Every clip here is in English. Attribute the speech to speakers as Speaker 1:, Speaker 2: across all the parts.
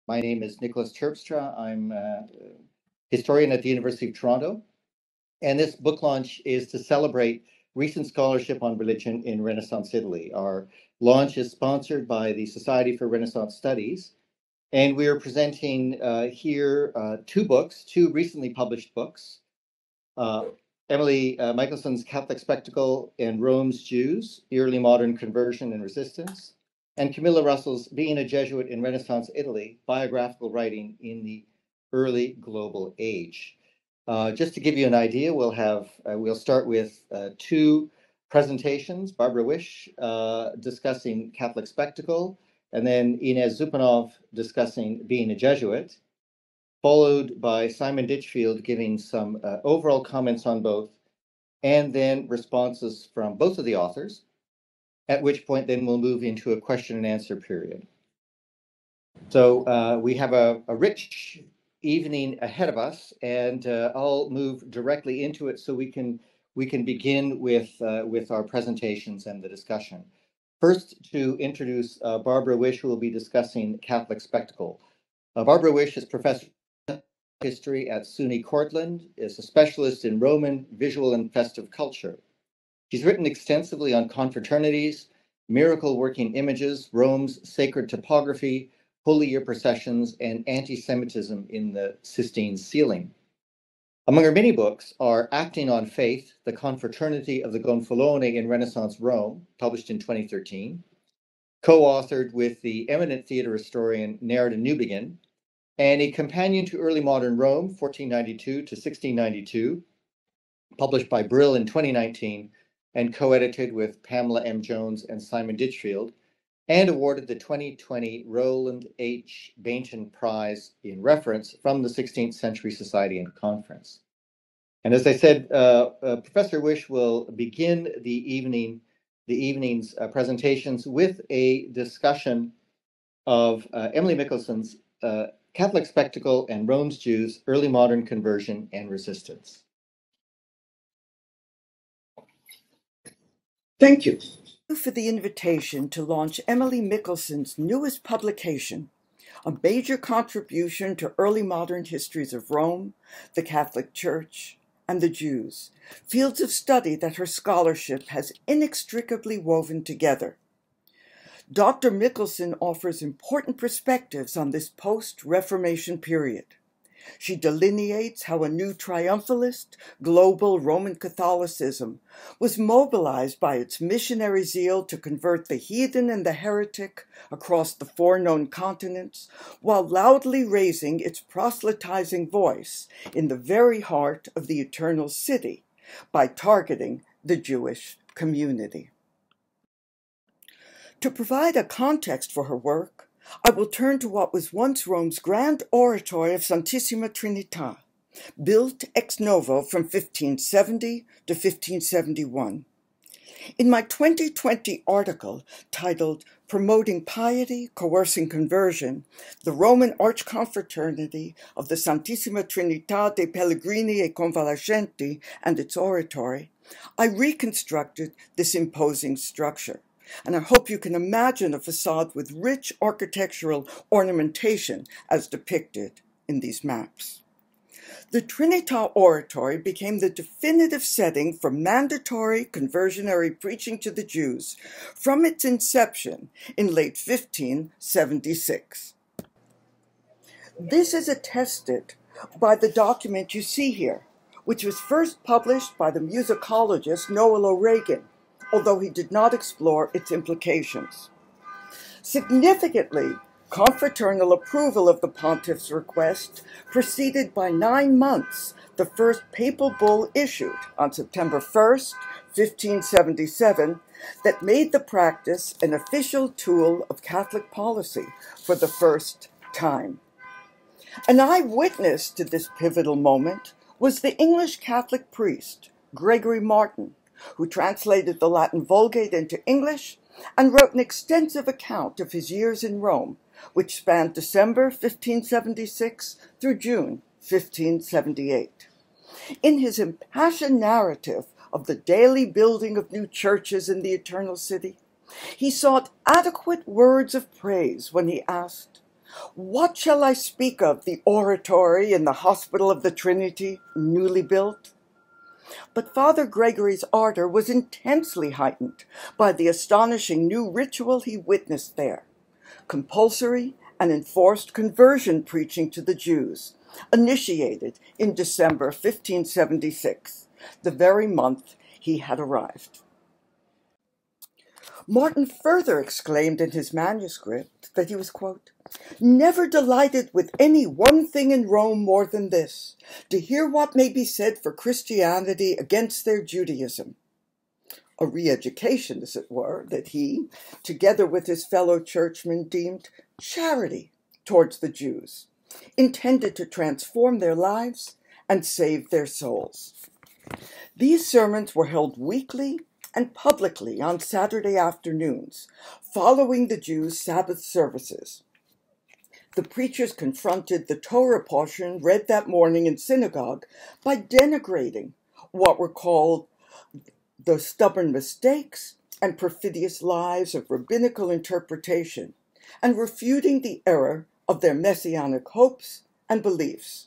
Speaker 1: My name is Nicholas Terpstra. I'm a historian at the University of Toronto. And this book launch is to celebrate recent scholarship on religion in Renaissance Italy. Our launch is sponsored by the Society for Renaissance Studies. And we are presenting here two recently published books. Emily Michelson's Catholic Spectacle and Rome's Jews, Early Modern Conversion and Resistance, and Camilla Russell's Being a Jesuit in Renaissance Italy, Biographical Writing in the Early Global Age. Just to give you an idea, we'll start with two presentations, Barbara Wisch discussing Catholic Spectacle, and then Ines Županov discussing Being a Jesuit, followed by Simon Ditchfield giving some overall comments on both, and then responses from both of the authors, at which point then we'll move into a question and answer period. So we have a rich evening ahead of us, and I'll move directly into it so we can begin with our presentations and the discussion. First, to introduce Barbara Wisch, who will be discussing Catholic Spectacle. Barbara Wisch is professor of history at SUNY Cortland, is a specialist in Roman visual and festive culture. She's written extensively on confraternities, miracle-working images, Rome's sacred topography, Holy Year processions, and anti-Semitism in the Sistine ceiling. Among her many books are Acting on Faith, The Confraternity of the Gonfaloni in Renaissance Rome, published in 2013, co-authored with the eminent theater historian Nerida Newbegin, and A Companion to Early Modern Rome, 1492 to 1692, published by Brill in 2019, and co-edited with Pamela M. Jones and Simon Ditchfield, and awarded the 2020 Roland H. Bainton Prize in Reference from the 16th Century Society and Conference. And as I said, Professor Wisch will begin the evening's presentations with a discussion of Emily Michelson's Catholic Spectacle and Rome's Jews, Early Modern Conversion and Resistance.
Speaker 2: Thank you for the invitation to launch Emily Michelson's newest publication, a major contribution to early modern histories of Rome, the Catholic Church, and the Jews, fields of study that her scholarship has inextricably woven together. Dr. Michelson offers important perspectives on this post-Reformation period. She delineates how a new triumphalist, global Roman Catholicism was mobilized by its missionary zeal to convert the heathen and the heretic across the four known continents, while loudly raising its proselytizing voice in the very heart of the Eternal City by targeting the Jewish community. To provide a context for her work, I will turn to what was once Rome's grand oratory of Santissima Trinità, built ex novo from 1570 to 1571. In my 2020 article titled Promoting Piety, Coercing Conversion, the Roman Archconfraternity of the Santissima Trinità dei Pellegrini e Convalescenti and its oratory, I reconstructed this imposing structure. And I hope you can imagine a facade with rich architectural ornamentation as depicted in these maps. The Trinità Oratory became the definitive setting for mandatory conversionary preaching to the Jews from its inception in late 1576. This is attested by the document you see here, which was first published by the musicologist Noel O'Regan, although he did not explore its implications. Significantly, confraternal approval of the pontiff's request preceded by 9 months the first papal bull issued on September 1st, 1577, that made the practice an official tool of Catholic policy for the first time. An eyewitness to this pivotal moment was the English Catholic priest, Gregory Martin, who translated the Latin Vulgate into English and wrote an extensive account of his years in Rome, which spanned December 1576 through June 1578. In his impassioned narrative of the daily building of new churches in the Eternal City, he sought adequate words of praise when he asked, What shall I speak of the oratory in the Hospital of the Trinity, newly built? But Father Gregory's ardor was intensely heightened by the astonishing new ritual he witnessed there: compulsory and enforced conversion preaching to the Jews, initiated in December 1576, the very month he had arrived. Martin further exclaimed in his manuscript that he was, quote, "never delighted with any one thing in Rome more than this, to hear what may be said for Christianity against their Judaism." A re-education, as it were, that he, together with his fellow churchmen, deemed charity towards the Jews, intended to transform their lives and save their souls. These sermons were held weekly and publicly on Saturday afternoons, following the Jews' Sabbath services. The preachers confronted the Torah portion read that morning in synagogue by denigrating what were called the stubborn mistakes and perfidious lies of rabbinical interpretation, and refuting the error of their messianic hopes and beliefs.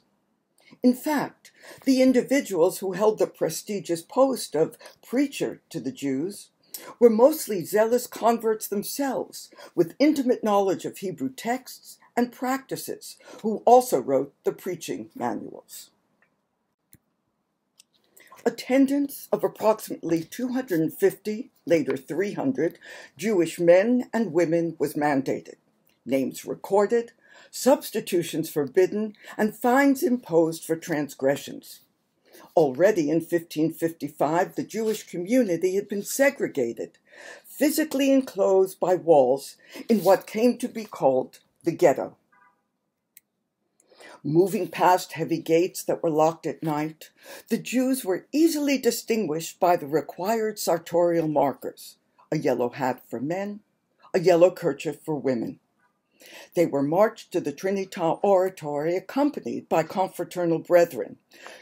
Speaker 2: In fact, the individuals who held the prestigious post of preacher to the Jews were mostly zealous converts themselves, with intimate knowledge of Hebrew texts and practices, who also wrote the preaching manuals. Attendance of approximately 250, later 300, Jewish men and women was mandated, names recorded, substitutions forbidden, and fines imposed for transgressions. Already in 1555, the Jewish community had been segregated, physically enclosed by walls in what came to be called the ghetto. Moving past heavy gates that were locked at night, the Jews were easily distinguished by the required sartorial markers: a yellow hat for men, a yellow kerchief for women. They were marched to the Trinità Oratory accompanied by confraternal brethren,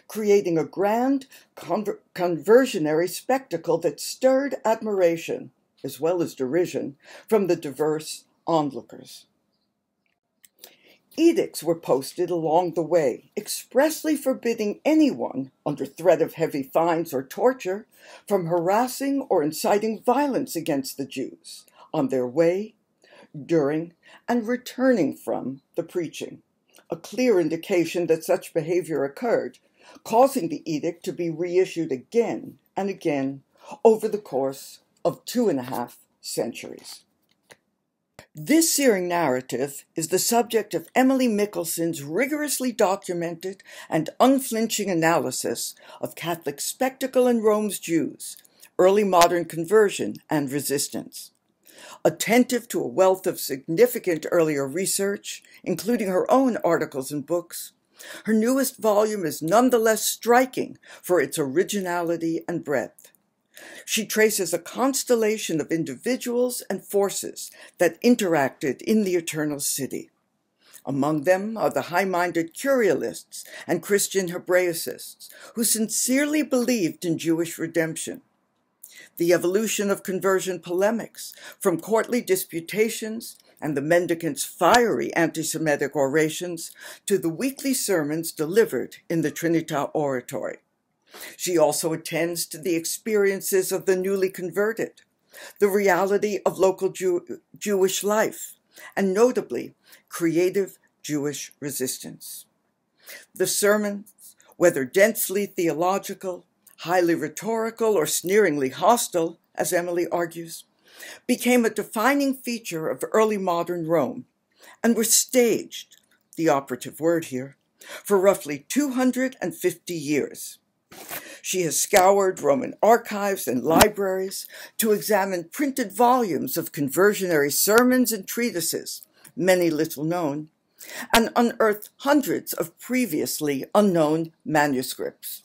Speaker 2: creating a grand conversionary spectacle that stirred admiration, as well as derision, from the diverse onlookers. Edicts were posted along the way, expressly forbidding anyone, under threat of heavy fines or torture, from harassing or inciting violence against the Jews on their way, during, and returning from the preaching, a clear indication that such behavior occurred, causing the edict to be reissued again and again over the course of 2.5 centuries. This searing narrative is the subject of Emily Michelson's rigorously documented and unflinching analysis of Catholic spectacle in Rome's Jews, early modern conversion and resistance. Attentive to a wealth of significant earlier research, including her own articles and books, her newest volume is nonetheless striking for its originality and breadth. She traces a constellation of individuals and forces that interacted in the Eternal City. Among them are the high-minded Curialists and Christian Hebraicists, who sincerely believed in Jewish redemption. The evolution of conversion polemics, from courtly disputations and the mendicants' fiery anti-Semitic orations to the weekly sermons delivered in the Trinità Oratory. She also attends to the experiences of the newly converted, the reality of local Jewish life, and notably, creative Jewish resistance. The sermons, whether densely theological, highly rhetorical, or sneeringly hostile, as Emily argues, became a defining feature of early modern Rome, and were staged, the operative word here, for roughly 250 years. She has scoured Roman archives and libraries to examine printed volumes of conversionary sermons and treatises, many little known, and unearthed hundreds of previously unknown manuscripts.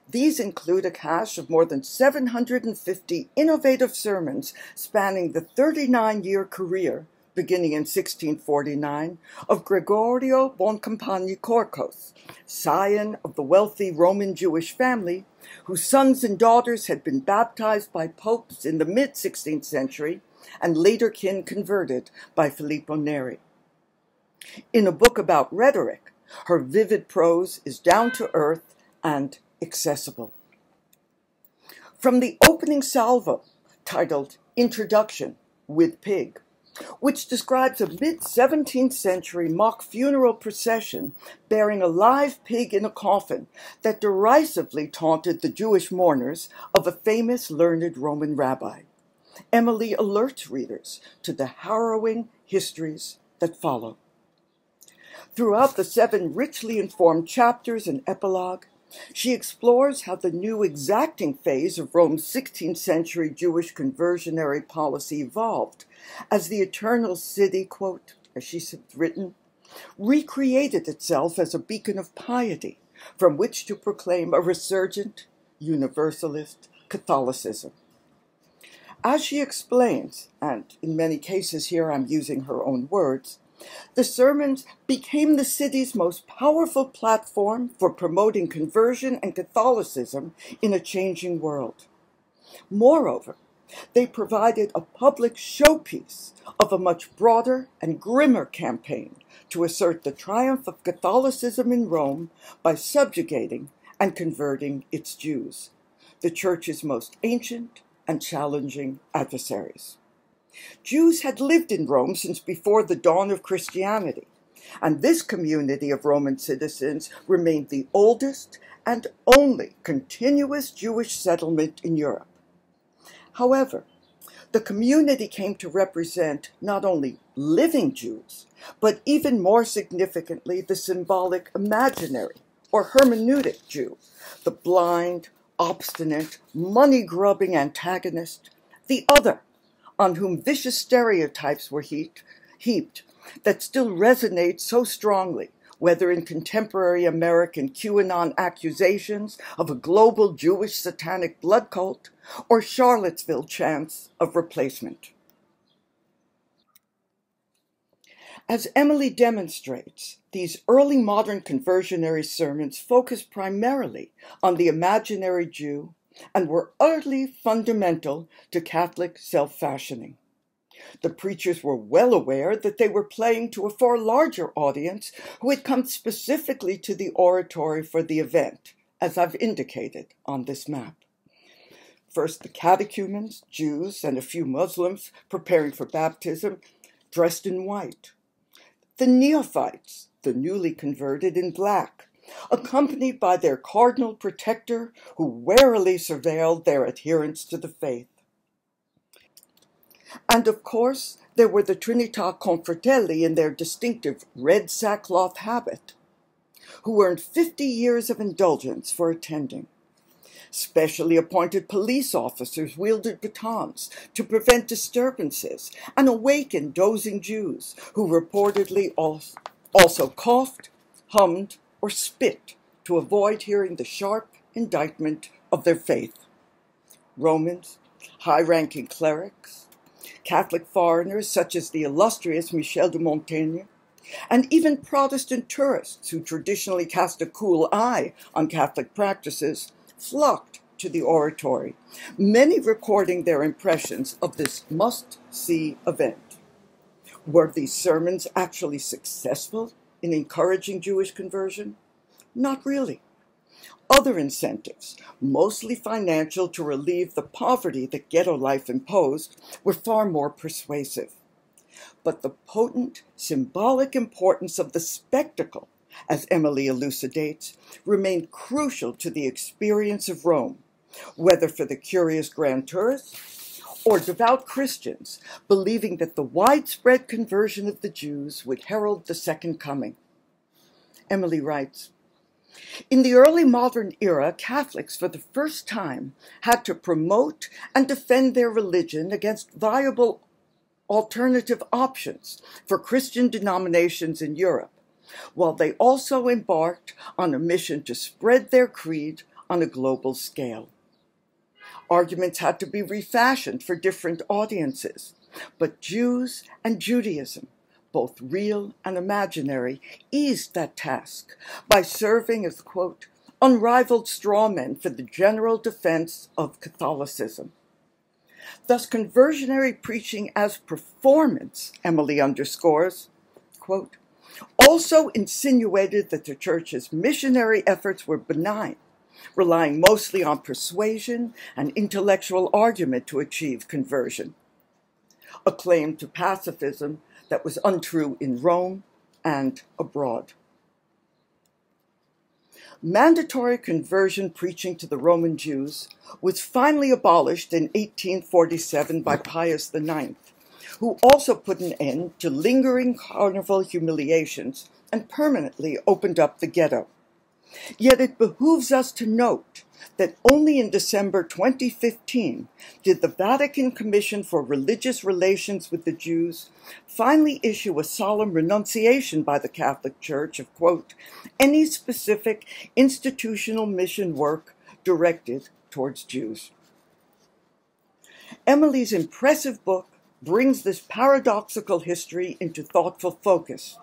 Speaker 2: These include a cache of more than 750 innovative sermons spanning the 39-year career, beginning in 1649, of Gregorio Boncompagni Corcos, scion of the wealthy Roman Jewish family, whose sons and daughters had been baptized by popes in the mid-16th century and later kin converted by Filippo Neri. In a book about rhetoric, her vivid prose is down to earth and accessible. From the opening salvo, titled Introduction with Pig, which describes a mid-17th century mock funeral procession bearing a live pig in a coffin that derisively taunted the Jewish mourners of a famous learned Roman rabbi, Emily alerts readers to the harrowing histories that follow. Throughout the 7 richly informed chapters and epilogue, she explores how the new exacting phase of Rome's 16th century Jewish conversionary policy evolved as the eternal city, quote, as she's written, recreated itself as a beacon of piety from which to proclaim a resurgent, universalist Catholicism. As she explains, and in many cases here I'm using her own words, the sermons became the city's most powerful platform for promoting conversion and Catholicism in a changing world. Moreover, they provided a public showpiece of a much broader and grimmer campaign to assert the triumph of Catholicism in Rome by subjugating and converting its Jews, the Church's most ancient and challenging adversaries. Jews had lived in Rome since before the dawn of Christianity, and this community of Roman citizens remained the oldest and only continuous Jewish settlement in Europe. However, the community came to represent not only living Jews, but even more significantly the symbolic imaginary or hermeneutic Jew, the blind, obstinate, money-grubbing antagonist, the other, on whom vicious stereotypes were heaped that still resonate so strongly, whether in contemporary American QAnon accusations of a global Jewish satanic blood cult or Charlottesville chants of replacement. As Emily demonstrates, these early modern conversionary sermons focused primarily on the imaginary Jew and were utterly fundamental to Catholic self-fashioning. The preachers were well aware that they were playing to a far larger audience who had come specifically to the oratory for the event, as I've indicated on this map. First, the catechumens, Jews, and a few Muslims preparing for baptism, dressed in white. The neophytes, the newly converted, in black, accompanied by their cardinal protector who warily surveilled their adherence to the faith. And of course, there were the Trinità Confratelli in their distinctive red sackcloth habit, who earned 50 years of indulgence for attending. Specially appointed police officers wielded batons to prevent disturbances and awaken dozing Jews who reportedly also coughed, hummed, or spit to avoid hearing the sharp indictment of their faith. Romans, high-ranking clerics, Catholic foreigners such as the illustrious Michel de Montaigne, and even Protestant tourists who traditionally cast a cool eye on Catholic practices flocked to the oratory, many recording their impressions of this must-see event. Were these sermons actually successful in encouraging Jewish conversion? Not really. Other incentives, mostly financial to relieve the poverty that ghetto life imposed, were far more persuasive. But the potent, symbolic importance of the spectacle, as Emily elucidates, remained crucial to the experience of Rome, whether for the curious grand tourists or devout Christians believing that the widespread conversion of the Jews would herald the second coming. Emily writes, "In the early modern era, Catholics for the first time had to promote and defend their religion against viable alternative options for Christian denominations in Europe, while they also embarked on a mission to spread their creed on a global scale. Arguments had to be refashioned for different audiences, but Jews and Judaism, both real and imaginary, eased that task by serving as, quote, unrivaled strawmen for the general defense of Catholicism. Thus, conversionary preaching as performance, Emily underscores, quote, also insinuated that the church's missionary efforts were benign, relying mostly on persuasion and intellectual argument to achieve conversion, a claim to pacifism that was untrue in Rome and abroad. Mandatory conversion preaching to the Roman Jews was finally abolished in 1847 by Pius IX, who also put an end to lingering carnival humiliations and permanently opened up the ghetto. Yet it behooves us to note that only in December 2015 did the Vatican Commission for Religious Relations with the Jews finally issue a solemn renunciation by the Catholic Church of, quote, any specific institutional mission work directed towards Jews. Emily's impressive book brings this paradoxical history into thoughtful focus,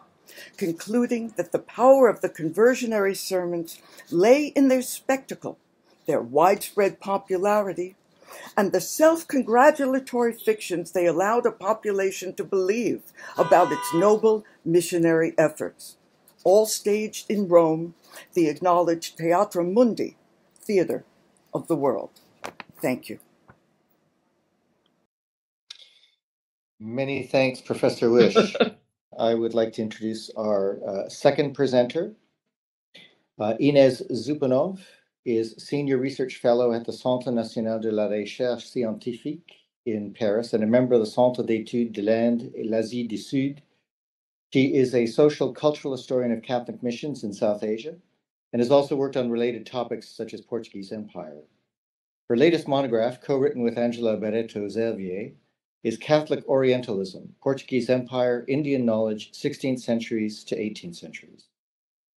Speaker 2: concluding that the power of the conversionary sermons lay in their spectacle, their widespread popularity, and the self-congratulatory fictions they allowed a population to believe about its noble missionary efforts, all staged in Rome, the acknowledged Theatra Mundi, theater of the world. Thank you.
Speaker 1: Many thanks, Professor Wisch. I would like to introduce our second presenter. Ines Županov is Senior Research Fellow at the Centre National de la Recherche Scientifique in Paris and a member of the Centre d'études de l'Inde et l'Asie du Sud. She is a social cultural historian of Catholic missions in South Asia and has also worked on related topics such as Portuguese Empire. Her latest monograph, co-written with Angela Barreto-Xavier, is Catholic Orientalism, Portuguese Empire, Indian Knowledge, 16th Centuries to 18th Centuries,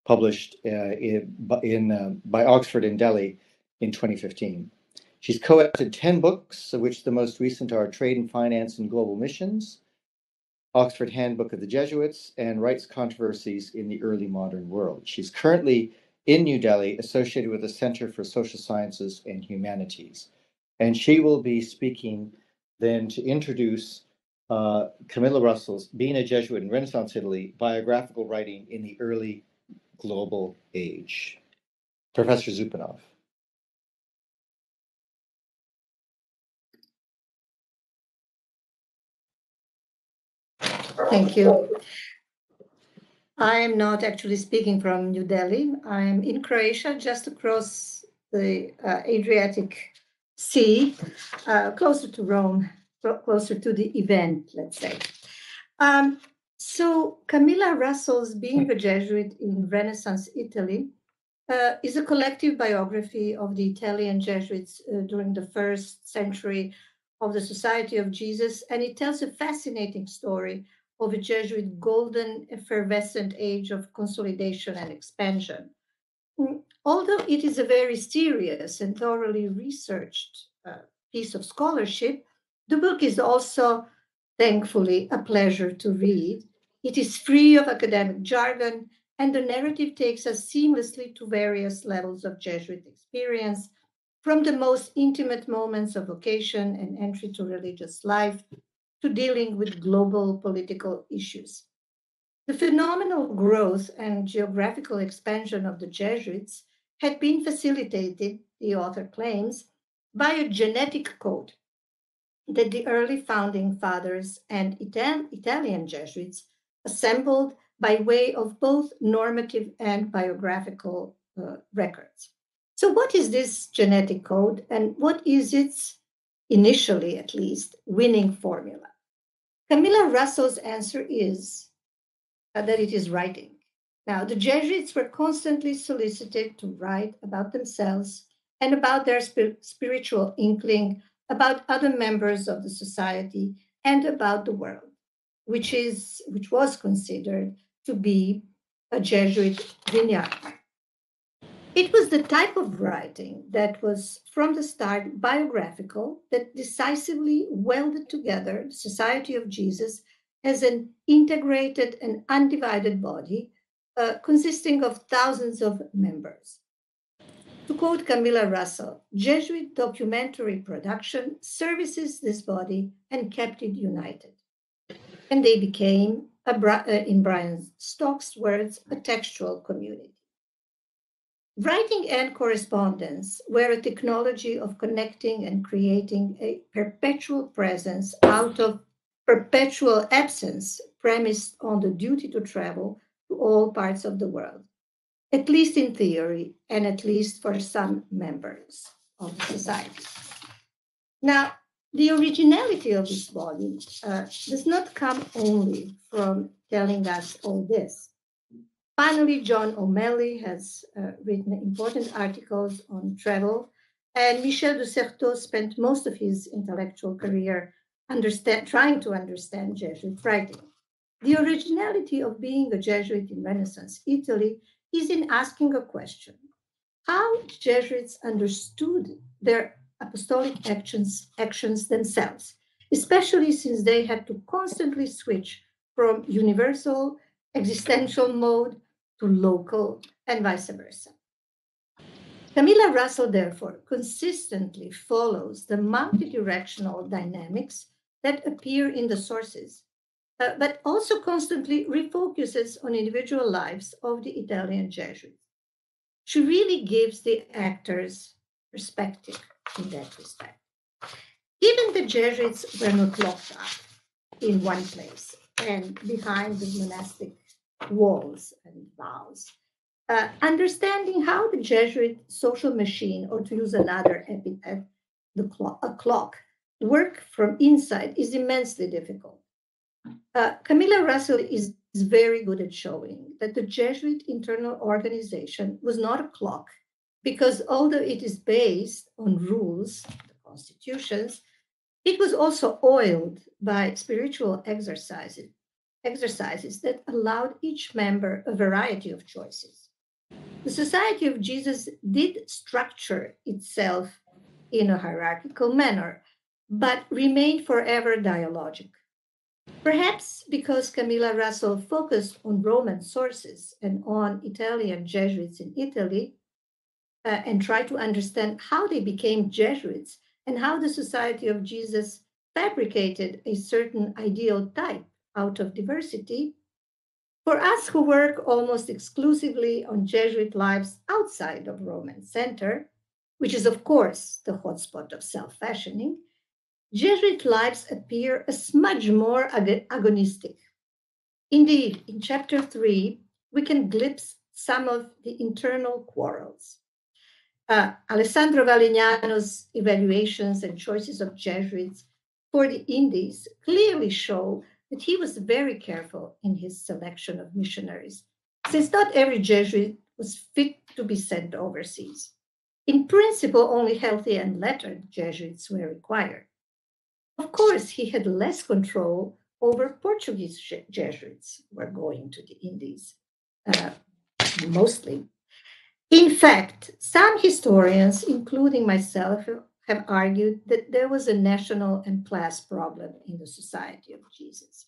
Speaker 1: published by Oxford and Delhi in 2015. She's co-edited 10 books, of which the most recent are Trade and Finance and Global Missions, Oxford Handbook of the Jesuits, and Rights Controversies in the Early Modern World. She's currently in New Delhi, associated with the Center for Social Sciences and Humanities. And she will be speaking then to introduce Camilla Russell's Being a Jesuit in Renaissance Italy, Biographical Writing in the Early Global Age. Professor Županov.
Speaker 3: Thank you. I am not actually speaking from New Delhi. I'm in Croatia, just across the Adriatic Sea, closer to Rome, closer to the event, let's say. So Camilla Russell's Being a Jesuit in Renaissance Italy is a collective biography of the Italian Jesuits during the first century of the Society of Jesus, and it tells a fascinating story of a Jesuit golden, effervescent age of consolidation and expansion. Although it is a very serious and thoroughly researched piece of scholarship, the book is also, thankfully, a pleasure to read. It is free of academic jargon, and the narrative takes us seamlessly to various levels of Jesuit experience, from the most intimate moments of vocation and entry to religious life to dealing with global political issues. The phenomenal growth and geographical expansion of the Jesuits had been facilitated, the author claims, by a genetic code that the early founding fathers and Italian Jesuits assembled by way of both normative and biographical records. So what is this genetic code, and what is its, initially at least, winning formula? Camilla Russell's answer is that it is writing. Now, the Jesuits were constantly solicited to write about themselves and about their spiritual inkling, about other members of the society, and about the world, which was considered to be a Jesuit vineyard. It was the type of writing that was, from the start, biographical, that decisively welded together the Society of Jesus as an integrated and undivided body consisting of thousands of members. To quote Camilla Russell, Jesuit documentary production services this body and kept it united. And they became, in Brian Stock's words, a textual community. Writing and correspondence were a technology of connecting and creating a perpetual presence out of perpetual absence premised on the duty to travel to all parts of the world, at least in theory and at least for some members of the society. Now, the originality of this volume does not come only from telling us all this. Finally, John O'Malley has written important articles on travel, and Michel de Certeau spent most of his intellectual career trying to understand Jesuit writing. The originality of being a Jesuit in Renaissance Italy is in asking a question: how Jesuits understood their apostolic actions themselves, especially since they had to constantly switch from universal existential mode to local and vice versa. Camilla Russell, therefore, consistently follows the multidirectional dynamics that appear in the sources, but also constantly refocuses on individual lives of the Italian Jesuits. She really gives the actors perspective in that respect. Given the Jesuits were not locked up in one place and behind the monastic walls and vows, understanding how the Jesuit social machine, or to use another epithet, a clock, work from inside is immensely difficult. Camilla Russell is very good at showing that the Jesuit internal organization was not a clock, because although it is based on rules, the constitutions, it was also oiled by spiritual exercises that allowed each member a variety of choices. The Society of Jesus did structure itself in a hierarchical manner, but remained forever dialogic. Perhaps because Camilla Russell focused on Roman sources and on Italian Jesuits in Italy, and tried to understand how they became Jesuits and how the Society of Jesus fabricated a certain ideal type out of diversity. For us who work almost exclusively on Jesuit lives outside of Roman center, which is of course the hotspot of self-fashioning, Jesuit lives appear a smudge more agonistic. Indeed, in chapter 3, we can glimpse some of the internal quarrels. Alessandro Valignano's evaluations and choices of Jesuits for the Indies clearly show that he was very careful in his selection of missionaries, since not every Jesuit was fit to be sent overseas. In principle, only healthy and lettered Jesuits were required. Of course, he had less control over Portuguese Jesuits who were going to the Indies, mostly. In fact, some historians, including myself, have argued that there was a national and class problem in the Society of Jesus.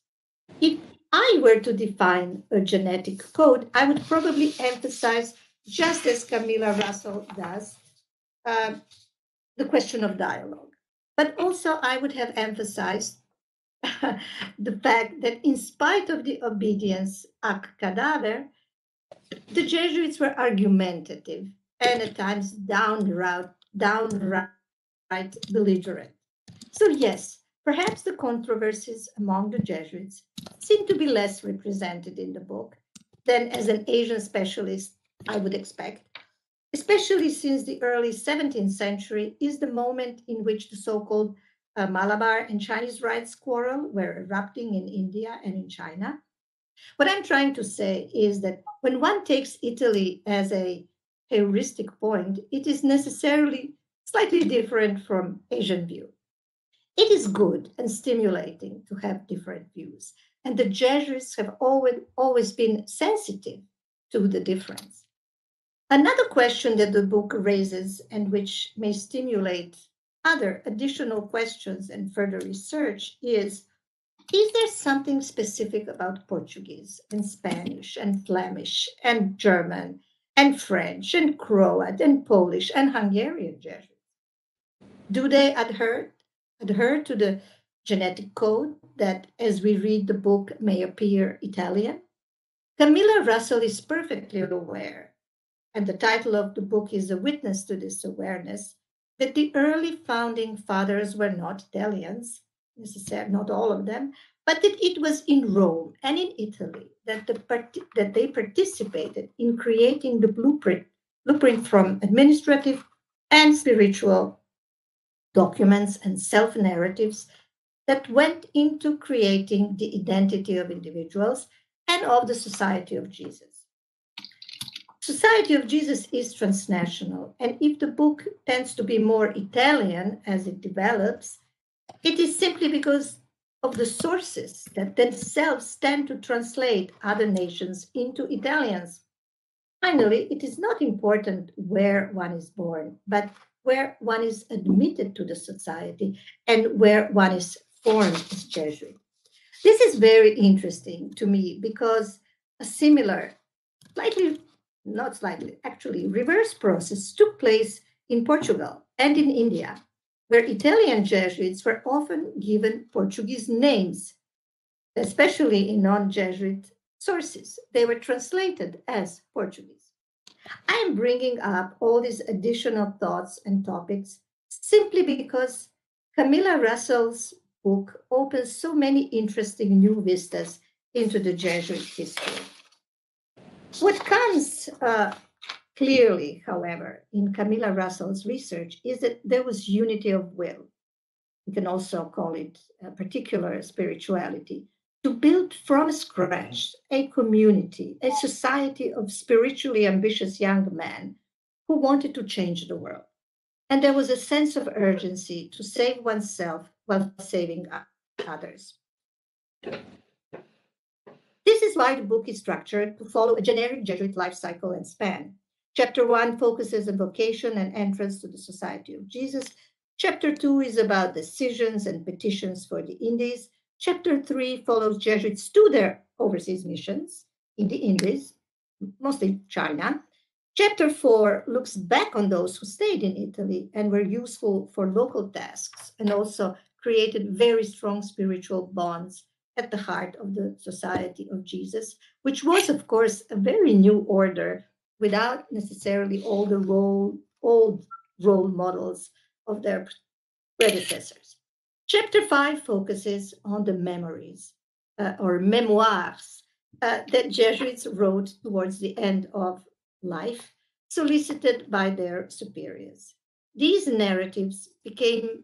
Speaker 3: If I were to define a genetic code, I would probably emphasize, just as Camilla Russell does, the question of dialogue. But also I would have emphasized the fact that in spite of the obedience ac cadaver, the Jesuits were argumentative and at times downright belligerent. So yes, perhaps the controversies among the Jesuits seem to be less represented in the book than as an Asian specialist I would expect, especially since the early 17th century is the moment in which the so-called Malabar and Chinese rights quarrel were erupting in India and in China. What I'm trying to say is that when one takes Italy as a heuristic point, it is necessarily slightly different from Asian view. It is good and stimulating to have different views, and the Jesuits have always been sensitive to the difference. Another question that the book raises, and which may stimulate other additional questions and further research, is there something specific about Portuguese and Spanish and Flemish and German and French and Croat and Polish and Hungarian Jesuits. Do they adhere to the genetic code that, as we read the book, may appear Italian? Camilla Russell is perfectly aware, and the title of the book is a witness to this awareness, that the early founding fathers were not Italians, necessarily not all of them, but that it was in Rome and in Italy that they participated in creating the blueprint from administrative and spiritual documents and self-narratives that went into creating the identity of individuals and of the Society of Jesus. Society of Jesus is transnational, and if the book tends to be more Italian as it develops, it is simply because of the sources that themselves tend to translate other nations into Italians. Finally, it is not important where one is born, but where one is admitted to the society and where one is formed as Jesuit. This is very interesting to me because a similar, actually reverse process took place in Portugal and in India, where Italian Jesuits were often given Portuguese names, especially in non-Jesuit sources. They were translated as Portuguese. I am bringing up all these additional thoughts and topics simply because Camilla Russell's book opens so many interesting new vistas into the Jesuit history. What comes clearly, however, in Camilla Russell's research is that there was unity of will. We can also call it a particular spirituality, to build from scratch a community, a society of spiritually ambitious young men who wanted to change the world. And there was a sense of urgency to save oneself while saving others. This is why the book is structured to follow a generic Jesuit life cycle and span. Chapter 1 focuses on vocation and entrance to the Society of Jesus. Chapter 2 is about decisions and petitions for the Indies. Chapter 3 follows Jesuits to their overseas missions in the Indies, mostly China. Chapter 4 looks back on those who stayed in Italy and were useful for local tasks and also created very strong spiritual bonds at the heart of the Society of Jesus, which was, of course, a very new order without necessarily all the old role models of their predecessors. Chapter 5 focuses on the memories or memoirs that Jesuits wrote towards the end of life, solicited by their superiors. These narratives became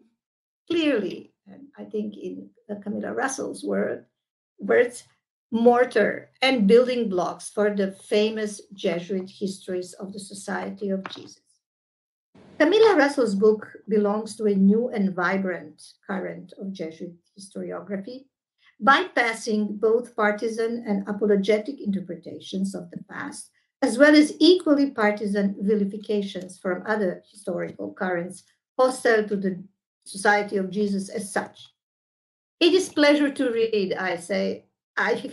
Speaker 3: clearly, and I think in Camilla Russell's words, mortar and building blocks for the famous Jesuit histories of the Society of Jesus. Camilla Russell's book belongs to a new and vibrant current of Jesuit historiography, bypassing both partisan and apologetic interpretations of the past, as well as equally partisan vilifications from other historical currents hostile to the Society of Jesus as such. It is pleasure to read, I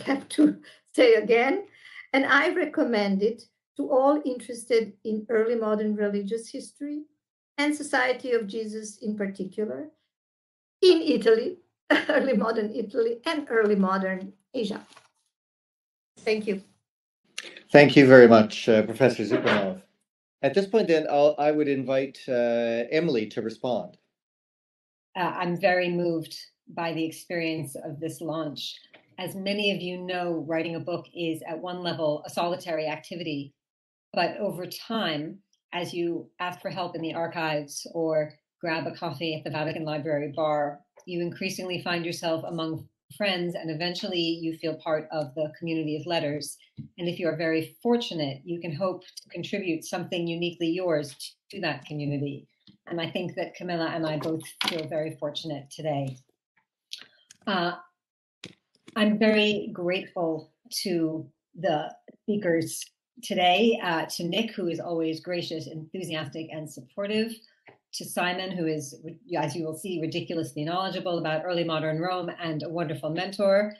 Speaker 3: have to say again, and I recommend it to all interested in early modern religious history and Society of Jesus in particular, in Italy, early modern Italy, and early modern Asia. Thank you.
Speaker 1: Thank you very much, Professor Županov. At this point, then, I would invite Emily to respond.
Speaker 4: I'm very moved by the experience of this launch. As many of you know, writing a book is at one level a solitary activity, but over time, as you ask for help in the archives or grab a coffee at the Vatican Library bar, you increasingly find yourself among friends, and eventually you feel part of the community of letters. And if you are very fortunate, you can hope to contribute something uniquely yours to that community. And I think that Camilla and I both feel very fortunate today. I'm very grateful to the speakers today, to Nick, who is always gracious, enthusiastic, and supportive, to Simon, who is, as you will see, ridiculously knowledgeable about early modern Rome and a wonderful mentor,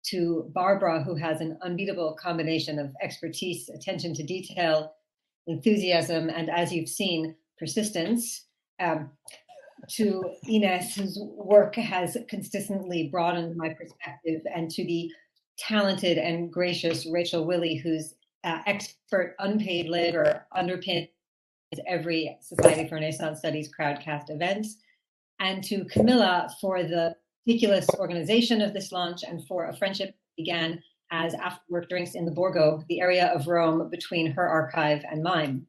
Speaker 4: to Barbara, who has an unbeatable combination of expertise, attention to detail, enthusiasm, and, as you've seen, persistence, to Ines, whose work has consistently broadened my perspective, and to the talented and gracious Rachel Willey, whose expert unpaid labor underpins every Society for Renaissance Studies crowdcast event, and to Camilla for the meticulous organization of this launch and for a friendship that began as after-work drinks in the Borgo, the area of Rome between her archive and mine.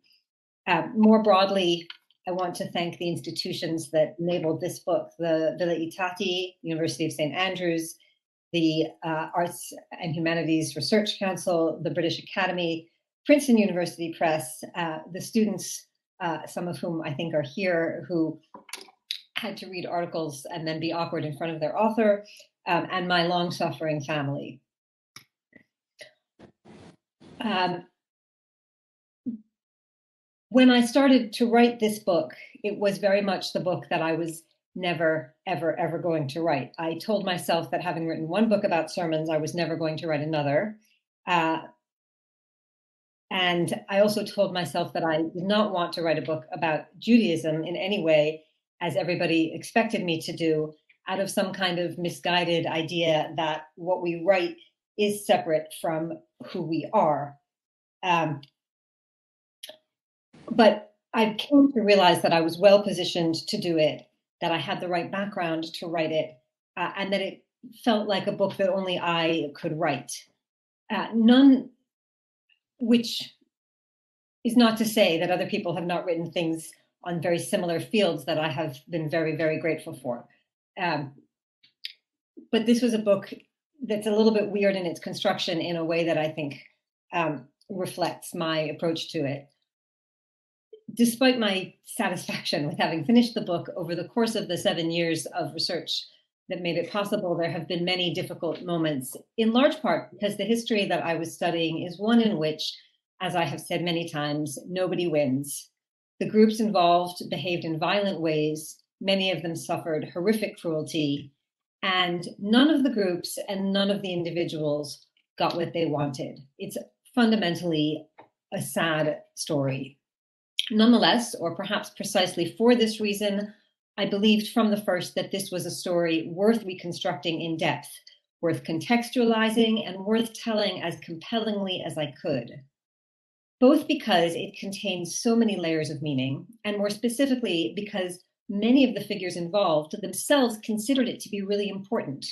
Speaker 4: More broadly, I want to thank the institutions that enabled this book, the Villa Itati, University of St. Andrews, the Arts and Humanities Research Council, the British Academy, Princeton University Press, the students, some of whom I think are here, who had to read articles and then be awkward in front of their author, and my long-suffering family. When I started to write this book, it was very much the book that I was never, ever, ever going to write. I told myself that having written one book about sermons, I was never going to write another. And I also told myself that I did not want to write a book about Judaism in any way, as everybody expected me to do, out of some kind of misguided idea that what we write is separate from who we are. But I came to realize that I was well positioned to do it, that I had the right background to write it, and that it felt like a book that only I could write. None, which is not to say that other people have not written things on very similar fields that I have been very, very grateful for. But this was a book that's a little bit weird in its construction in a way that I think reflects my approach to it. Despite my satisfaction with having finished the book, over the course of the 7 years of research that made it possible, there have been many difficult moments, in large part because the history that I was studying is one in which, as I have said many times, nobody wins. The groups involved behaved in violent ways. Many of them suffered horrific cruelty, and none of the groups and none of the individuals got what they wanted. It's fundamentally a sad story. Nonetheless, or perhaps precisely for this reason, I believed from the first that this was a story worth reconstructing in depth, worth contextualizing, and worth telling as compellingly as I could. Both because it contains so many layers of meaning, and more specifically because many of the figures involved themselves considered it to be really important.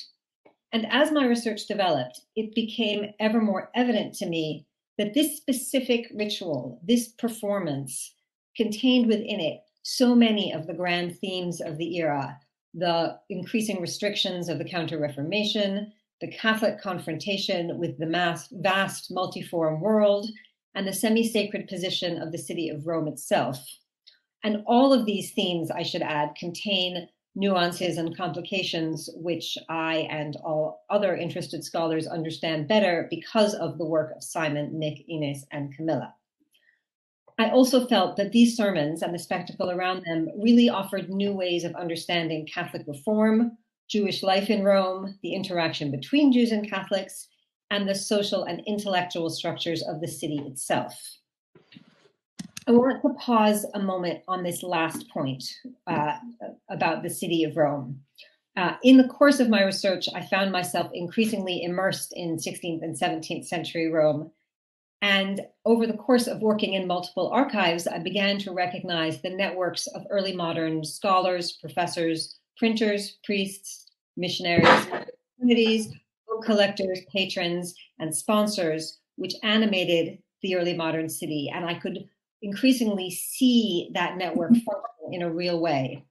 Speaker 4: And as my research developed, it became ever more evident to me that this specific ritual, this performance, contained within it so many of the grand themes of the era: the increasing restrictions of the Counter-Reformation, the Catholic confrontation with the vast multiform world, and the semi-sacred position of the city of Rome itself. And all of these themes, I should add, contain nuances and complications which I and all other interested scholars understand better because of the work of Simon, Nick, Ines, and Camilla. I also felt that these sermons and the spectacle around them really offered new ways of understanding Catholic reform, Jewish life in Rome, the interaction between Jews and Catholics, and the social and intellectual structures of the city itself. I want to pause a moment on this last point about the city of Rome. In the course of my research, I found myself increasingly immersed in 16th and 17th century Rome. And over the course of working in multiple archives, I began to recognize the networks of early modern scholars, professors, printers, priests, missionaries, communities, book collectors, patrons, and sponsors, which animated the early modern city. And I could increasingly see that network function in a real way.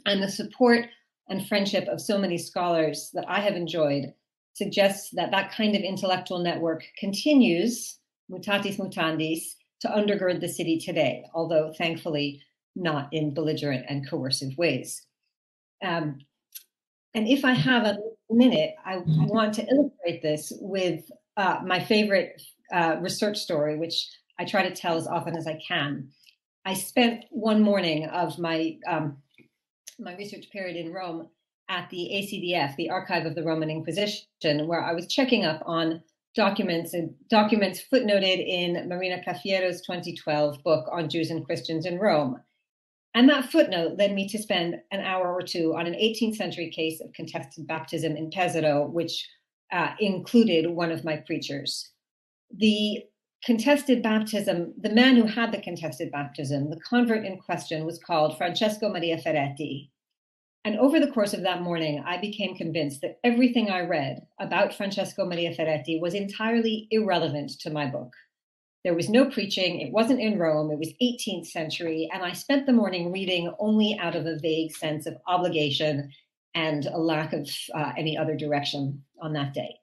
Speaker 4: And the support and friendship of so many scholars that I have enjoyed suggests that that kind of intellectual network continues, mutatis mutandis, to undergird the city today, although thankfully not in belligerent and coercive ways. And if I have a minute, I want to illustrate this with my favorite research story, which I try to tell as often as I can. I spent one morning of my my research period in Rome at the ACDF, the Archive of the Roman Inquisition, where I was checking up on documents footnoted in Marina Caffiero's 2012 book on Jews and Christians in Rome. And that footnote led me to spend an hour or two on an 18th century case of contested baptism in Pesaro, which included one of my preachers. The contested baptism, the man who had the contested baptism, the convert in question, was called Francesco Maria Ferretti. And over the course of that morning, I became convinced that everything I read about Francesco Maria Ferretti was entirely irrelevant to my book. There was no preaching, it wasn't in Rome, it was 18th century, and I spent the morning reading only out of a vague sense of obligation and a lack of any other direction on that day.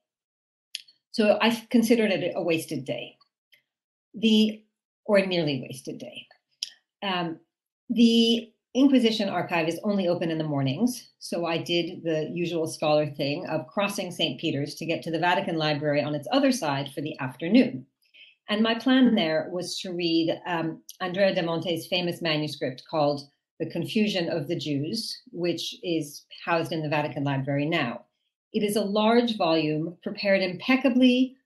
Speaker 4: So I considered it a wasted day. Or a nearly wasted day. The Inquisition archive is only open in the mornings, so I did the usual scholar thing of crossing St. Peter's to get to the Vatican Library on its other side for the afternoon. And my plan there was to read Andrea de Monte's famous manuscript called The Confusion of the Jews, which is housed in the Vatican Library now. It is a large volume prepared impeccably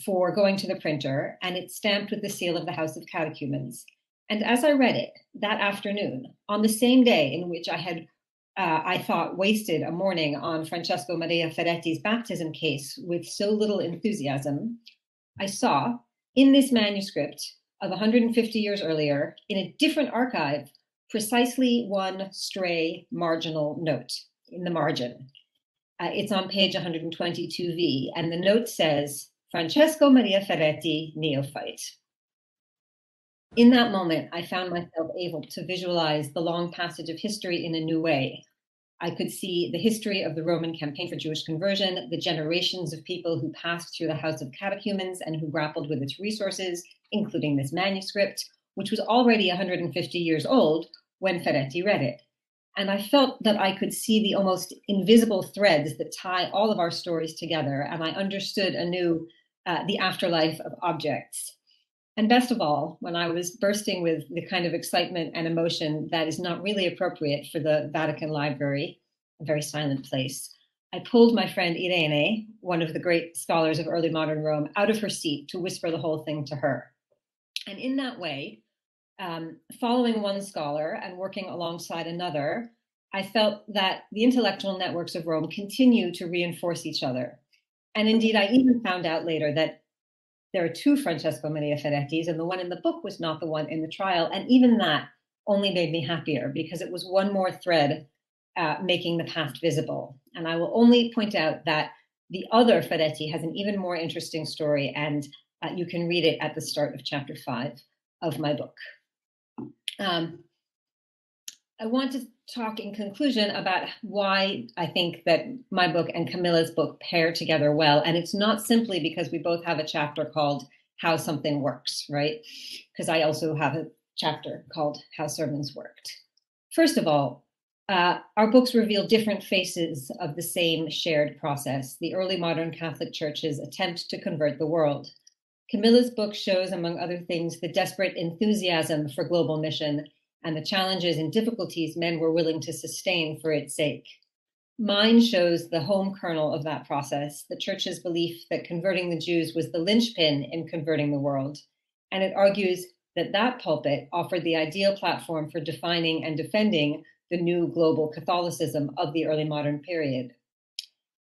Speaker 4: for going to the printer, and it's stamped with the seal of the House of Catechumens. And as I read it that afternoon, on the same day in which I had, I thought, wasted a morning on Francesco Maria Ferretti's baptism case with so little enthusiasm, I saw in this manuscript of 150 years earlier, in a different archive, precisely one stray marginal note in the margin. It's on page 122V, and the note says, Francesco Maria Ferretti, neophyte. In that moment, I found myself able to visualize the long passage of history in a new way. I could see the history of the Roman campaign for Jewish conversion, the generations of people who passed through the House of Catechumens and who grappled with its resources, including this manuscript, which was already 150 years old when Ferretti read it. And I felt that I could see the almost invisible threads that tie all of our stories together, and I understood anew the afterlife of objects. And best of all, when I was bursting with the kind of excitement and emotion that is not really appropriate for the Vatican Library, a very silent place, I pulled my friend Irene, one of the great scholars of early modern Rome, out of her seat to whisper the whole thing to her. And in that way, following one scholar and working alongside another, I felt that the intellectual networks of Rome continue to reinforce each other. And indeed, I even found out later that there are two Francesco Maria Ferrettis, and the one in the book was not the one in the trial. And even that only made me happier because it was one more thread making the past visible. And I will only point out that the other Ferretti has an even more interesting story, and you can read it at the start of chapter 5 of my book. I want to talk in conclusion about why I think that my book and Camilla's book pair together well. And it's not simply because we both have a chapter called How Something Works, right? Because I also have a chapter called How Sermons Worked. First of all, our books reveal different faces of the same shared process, the early modern Catholic Church's attempt to convert the world. Camilla's book shows, among other things, the desperate enthusiasm for global mission and the challenges and difficulties men were willing to sustain for its sake. Mine shows the home kernel of that process, the Church's belief that converting the Jews was the linchpin in converting the world, and it argues that that pulpit offered the ideal platform for defining and defending the new global Catholicism of the early modern period.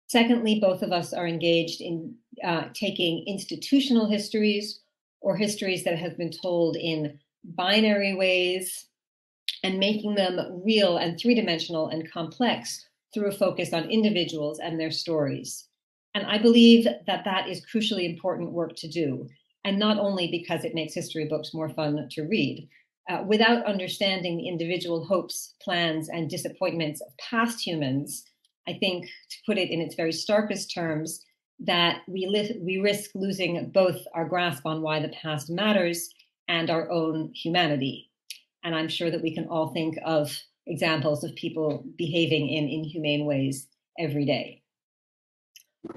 Speaker 4: Secondly, both of us are engaged in taking institutional histories or histories that have been told in binary ways and making them real and three-dimensional and complex through a focus on individuals and their stories. And I believe that that is crucially important work to do, and not only because it makes history books more fun to read. Without understanding the individual hopes, plans, and disappointments of past humans, I think, to put it in its very starkest terms, that we risk losing both our grasp on why the past matters and our own humanity. And I'm sure that we can all think of examples of people behaving in inhumane ways every day.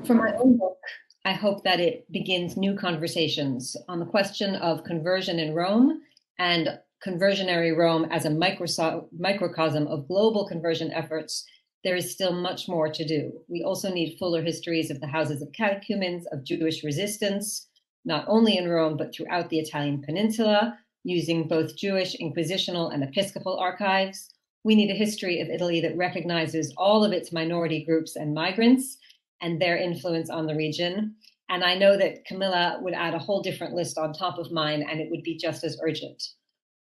Speaker 4: For my own book, I hope that it begins new conversations on the question of conversion in Rome and conversionary Rome as a microcosm of global conversion efforts there is still much more to do. We also need fuller histories of the houses of catechumens, of Jewish resistance, not only in Rome, but throughout the Italian peninsula, using both Jewish, inquisitional, and episcopal archives. We need a history of Italy that recognizes all of its minority groups and migrants and their influence on the region. And I know that Camilla would add a whole different list on top of mine, and it would be just as urgent.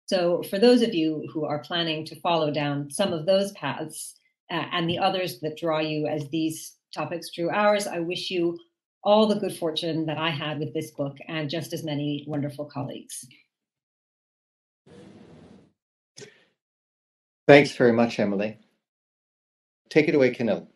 Speaker 4: So for those of you who are planning to follow down some of those paths and the others that draw you as these topics drew ours, I wish you all the good fortune that I had with this book and just as many wonderful colleagues.
Speaker 1: Thanks very much, Emily. Take it away, Camilla.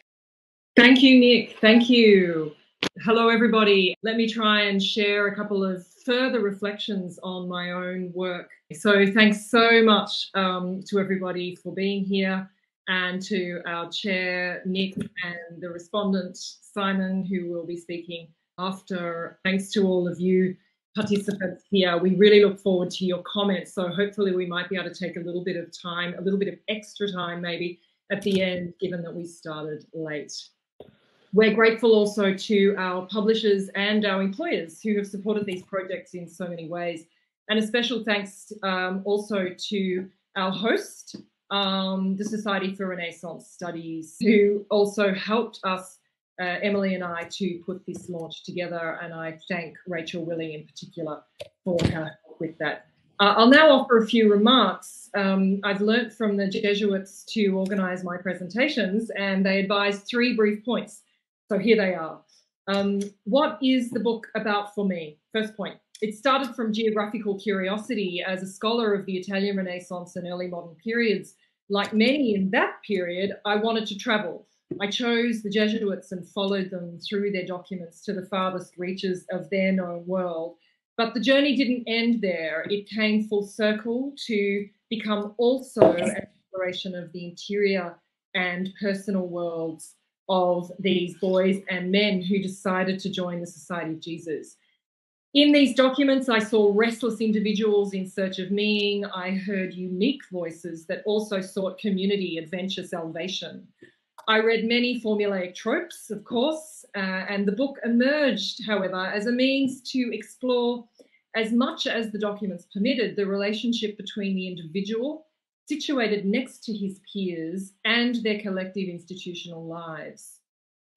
Speaker 5: Thank you, Nick. Thank you. Hello, everybody. Let me try and share a couple of further reflections on my own work. So thanks so much to everybody for being here, and to our chair, Nick, and the respondent, Simon, who will be speaking after. Thanks to all of you participants here. We really look forward to your comments. So hopefully we might be able to take a little bit of time, a little bit of extra time maybe at the end, given that we started late. We're grateful also to our publishers and our employers who have supported these projects in so many ways. And a special thanks also to our host, the Society for Renaissance Studies, who also helped us, Emily and I, to put this launch together. And I thank Rachel Willing in particular for her help with that. I'll now offer a few remarks. I've learnt from the Jesuits to organise my presentations, and they advised 3 brief points. So here they are. What is the book about for me? First point, it started from geographical curiosity as a scholar of the Italian Renaissance and early modern periods. Like many in that period, I wanted to travel. I chose the Jesuits and followed them through their documents to the farthest reaches of their known world. But the journey didn't end there. It came full circle to become also an exploration of the interior and personal worlds of these boys and men who decided to join the Society of Jesus. In these documents, I saw restless individuals in search of meaning. I heard unique voices that also sought community, adventure, salvation. I read many formulaic tropes, of course, and the book emerged, however, as a means to explore, as much as the documents permitted, the relationship between the individual situated next to his peers and their collective institutional lives.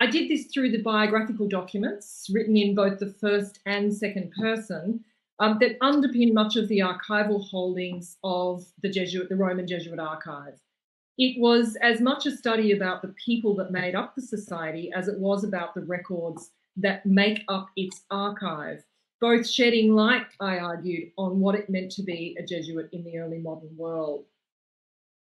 Speaker 5: I did this through the biographical documents written in both the first and second person that underpin much of the archival holdings of the Roman Jesuit archive. It was as much a study about the people that made up the society as it was about the records that make up its archive, both shedding light, I argued, on what it meant to be a Jesuit in the early modern world.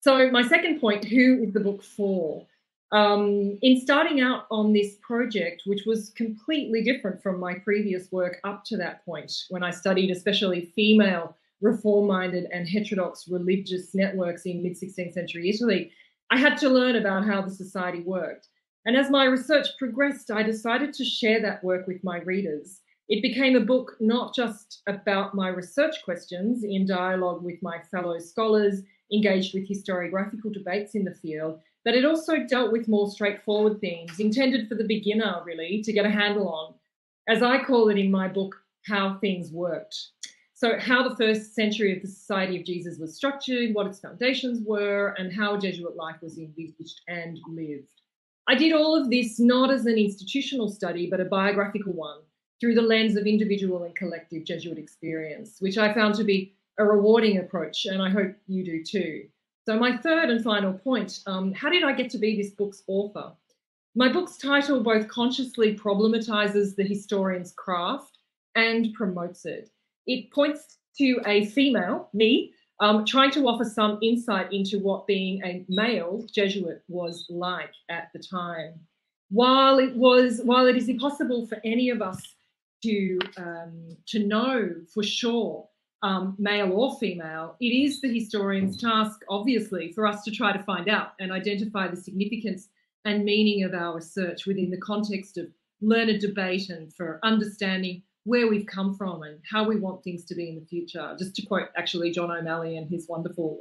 Speaker 5: So my second point, who is the book for? In starting out on this project, which was completely different from my previous work up to that point, when I studied especially female reform-minded and heterodox religious networks in mid-16th century Italy, I had to learn about how the society worked. And as my research progressed, I decided to share that work with my readers. It became a book not just about my research questions in dialogue with my fellow scholars, engaged with historiographical debates in the field, but it also dealt with more straightforward themes intended for the beginner, really, to get a handle on, as I call it in my book, How Things Worked. So how the first century of the Society of Jesus was structured, what its foundations were, and how Jesuit life was envisaged and lived. I did all of this not as an institutional study, but a biographical one, through the lens of individual and collective Jesuit experience, which I found to be a rewarding approach, and I hope you do too. So my third and final point, how did I get to be this book's author? My book's title both consciously problematizes the historian's craft and promotes it. It points to a female, me, trying to offer some insight into what being a male Jesuit was like at the time. While it is impossible for any of us to know for sure, male or female, it is the historian's task, obviously, for us to try to find out and identify the significance and meaning of our research within the context of learned debate and for understanding where we've come from and how we want things to be in the future. Just to quote, actually, John O'Malley and his wonderful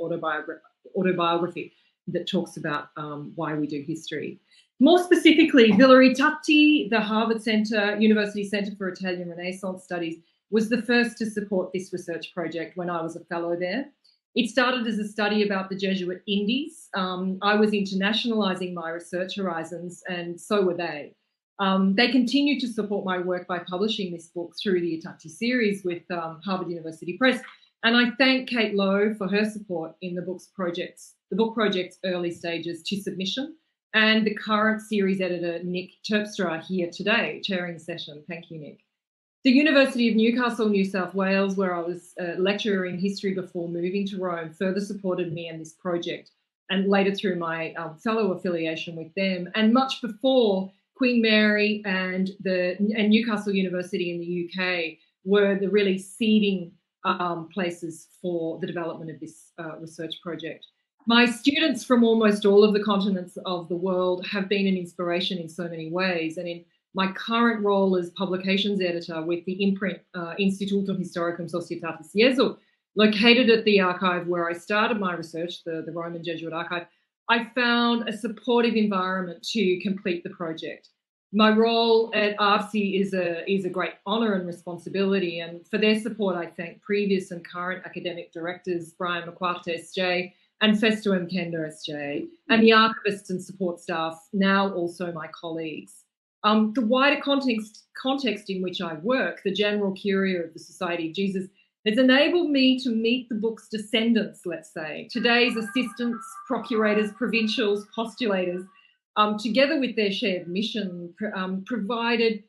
Speaker 5: autobiography. that talks about why we do history. More specifically, Valerie Tatti, the Harvard University Center for Italian Renaissance Studies, was the first to support this research project when I was a fellow there. It started as a study about the Jesuit Indies. I was internationalizing my research horizons, and so were they. They continue to support my work by publishing this book through the Tatti series with Harvard University Press. And I thank Kate Lowe for her support in the book project's early stages to submission, and the current series editor, Nick Terpstra, here today, chairing the session. Thank you, Nick. The University of Newcastle, New South Wales, where I was a lecturer in history before moving to Rome, further supported me and this project, and later through my fellow affiliation with them. And much before, Queen Mary and Newcastle University in the UK were the really seeding places for the development of this research project. My students from almost all of the continents of the world have been an inspiration in so many ways, and in my current role as publications editor with the imprint Instituto Historicum Societatis Jesu, located at the archive where I started my research, the Roman Jesuit Archive, I found a supportive environment to complete the project. My role at ARSI is a great honour and responsibility, and for their support I thank previous and current academic directors Brian McQuarrie SJ and Festo Mkenda SJ, and the archivists and support staff, now also my colleagues. The wider context in which I work, the General Curia of the Society of Jesus, has enabled me to meet the book's descendants, let's say, today's assistants, procurators, provincials, postulators, together with their shared mission, provided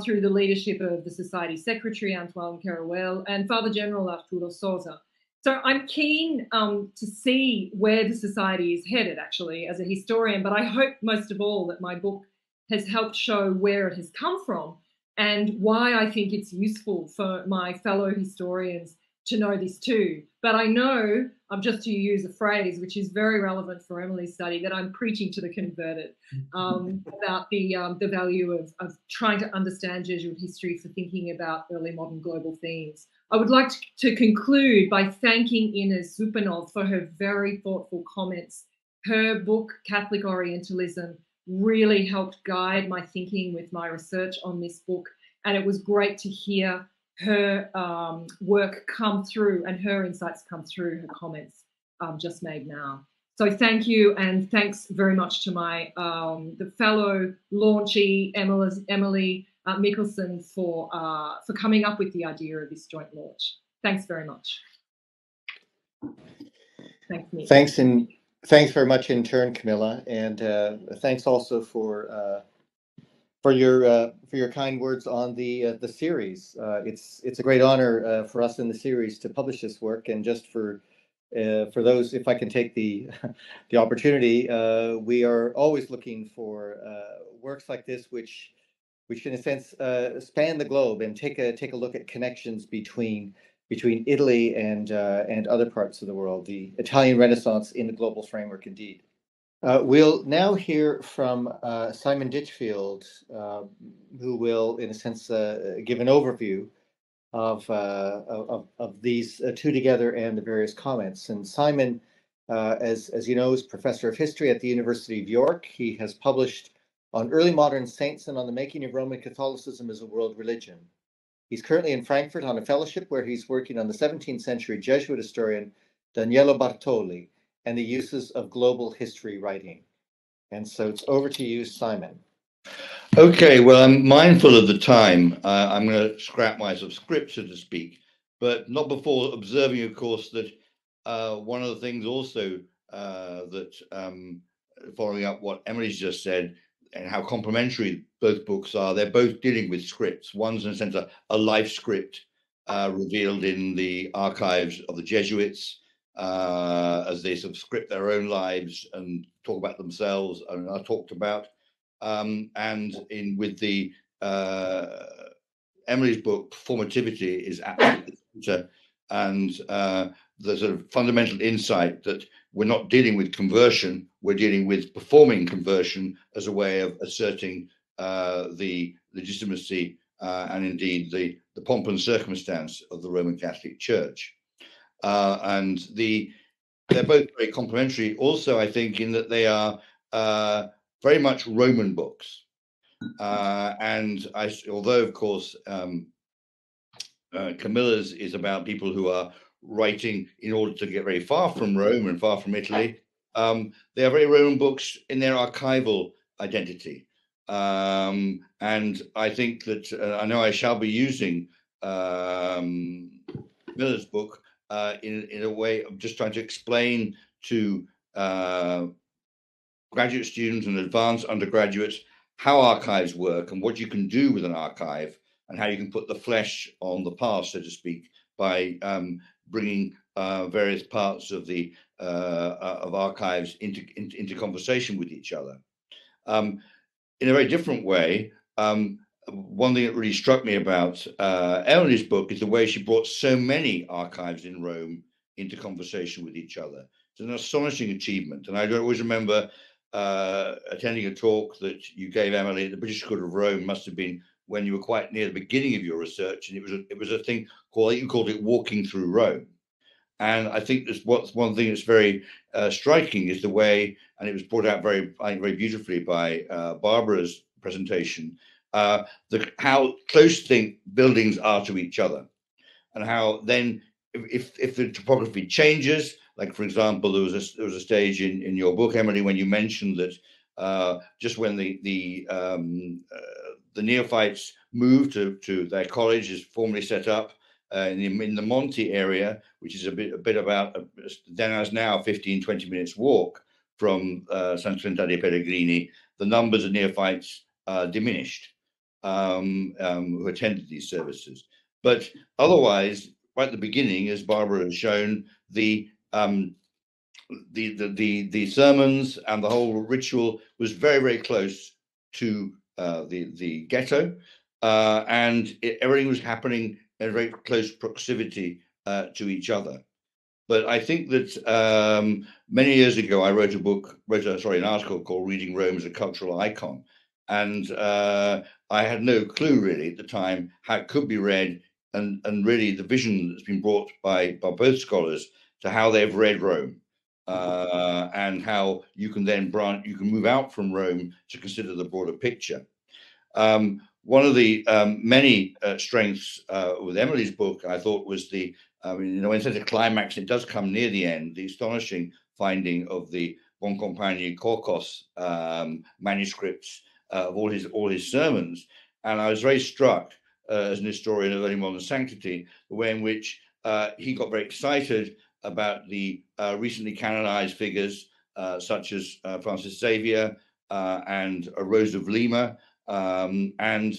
Speaker 5: through the leadership of the Society Secretary, Antoine Caruel, and Father General Arturo Sosa. So I'm keen to see where the Society is headed, actually, as a historian, but I hope most of all that my book has helped show where it has come from and why I think it's useful for my fellow historians to know this too. But I know, just to use a phrase which is very relevant for Emily's study, that I'm preaching to the converted about the value of trying to understand Jesuit history for thinking about early modern global themes. I would like to conclude by thanking Ines Županov for her very thoughtful comments. Her book, Catholic Orientalism, really helped guide my thinking with my research on this book, and it was great to hear her work come through and her insights come through her comments just made now. So thank you, and thanks very much to my the fellow launchee Emily Michelson for coming up with the idea of this joint launch. Thanks very much. Thanks, Nick.
Speaker 1: Thanks very much in turn, Camilla, and thanks also for your kind words on the series. It's a great honor for us in the series to publish this work, and just for those, if I can take the opportunity, we are always looking for works like this, which in a sense span the globe and take a look at connections between Italy and other parts of the world, the Italian Renaissance in the global framework, indeed. We'll now hear from Simon Ditchfield, who will, in a sense, give an overview of these two together and the various comments. And Simon, as you know, is professor of history at the University of York. He has published on early modern saints and on the making of Roman Catholicism as a world religion. He's currently in Frankfurt on a fellowship where he's working on the 17th century Jesuit historian Daniele Bartoli and the uses of global history writing. And so it's over to you, Simon.
Speaker 6: Okay, well, I'm mindful of the time. I'm going to scrap my script, so to speak, but not before observing, of course, that one of the things also that, following up what Emily's just said, and how complementary both books are, they're both dealing with scripts. One's, in a sense, a life script revealed in the archives of the Jesuits, as they sort of script their own lives and talk about themselves and are talked about. And with the Emily's book, Formativity is absolutely center, and the sort of fundamental insight that we're not dealing with conversion, we're dealing with performing conversion as a way of asserting the legitimacy and indeed the pomp and circumstance of the Roman Catholic Church. And the they're both very complementary. Also, I think in that they are very much Roman books, and although of course Camilla's is about people who are writing in order to get very far from Rome and far from Italy. They are very Roman books in their archival identity. And I think that I know I shall be using Miller's book in a way of just trying to explain to graduate students and advanced undergraduates how archives work and what you can do with an archive, and how you can put the flesh on the past, so to speak, by bringing various parts of the of archives into conversation with each other. In a very different way, one thing that really struck me about Emily's book is the way she brought so many archives in Rome into conversation with each other. It's an astonishing achievement, and I always remember attending a talk that you gave, Emily, at the British School of Rome. Must have been when you were quite near the beginning of your research, and it was a thing called, you called it walking through Rome. And I think that's what's one thing that's very striking is the way, and it was brought out very, I think, very beautifully by Barbara's presentation, how close buildings are to each other, and how then if the topography changes, like for example, there was a stage in your book, Emily, when you mentioned that just when the neophytes moved to their college is formally set up in the Monte area, which is a bit about then as now 15-20 minutes walk from San Trinita dei Pellegrini, the numbers of neophytes diminished who attended these services. But otherwise, right at the beginning, as Barbara has shown, the sermons and the whole ritual was very, very close to the ghetto, and everything was happening in very close proximity to each other. But I think that many years ago, I wrote an article called "Reading Rome as a Cultural Icon," and I had no clue really at the time how it could be read, and really the vision that's been brought by both scholars to how they've read Rome, and how you can then move out from Rome to consider the broader picture. One of the many strengths with Emily's book, I thought, was when it says a climax, it does come near the end, the astonishing finding of the Boncompagni Corcos manuscripts of all his sermons. And I was very struck as an historian of early modern sanctity, the way in which he got very excited about the recently canonized figures such as Francis Xavier and Rose of Lima. And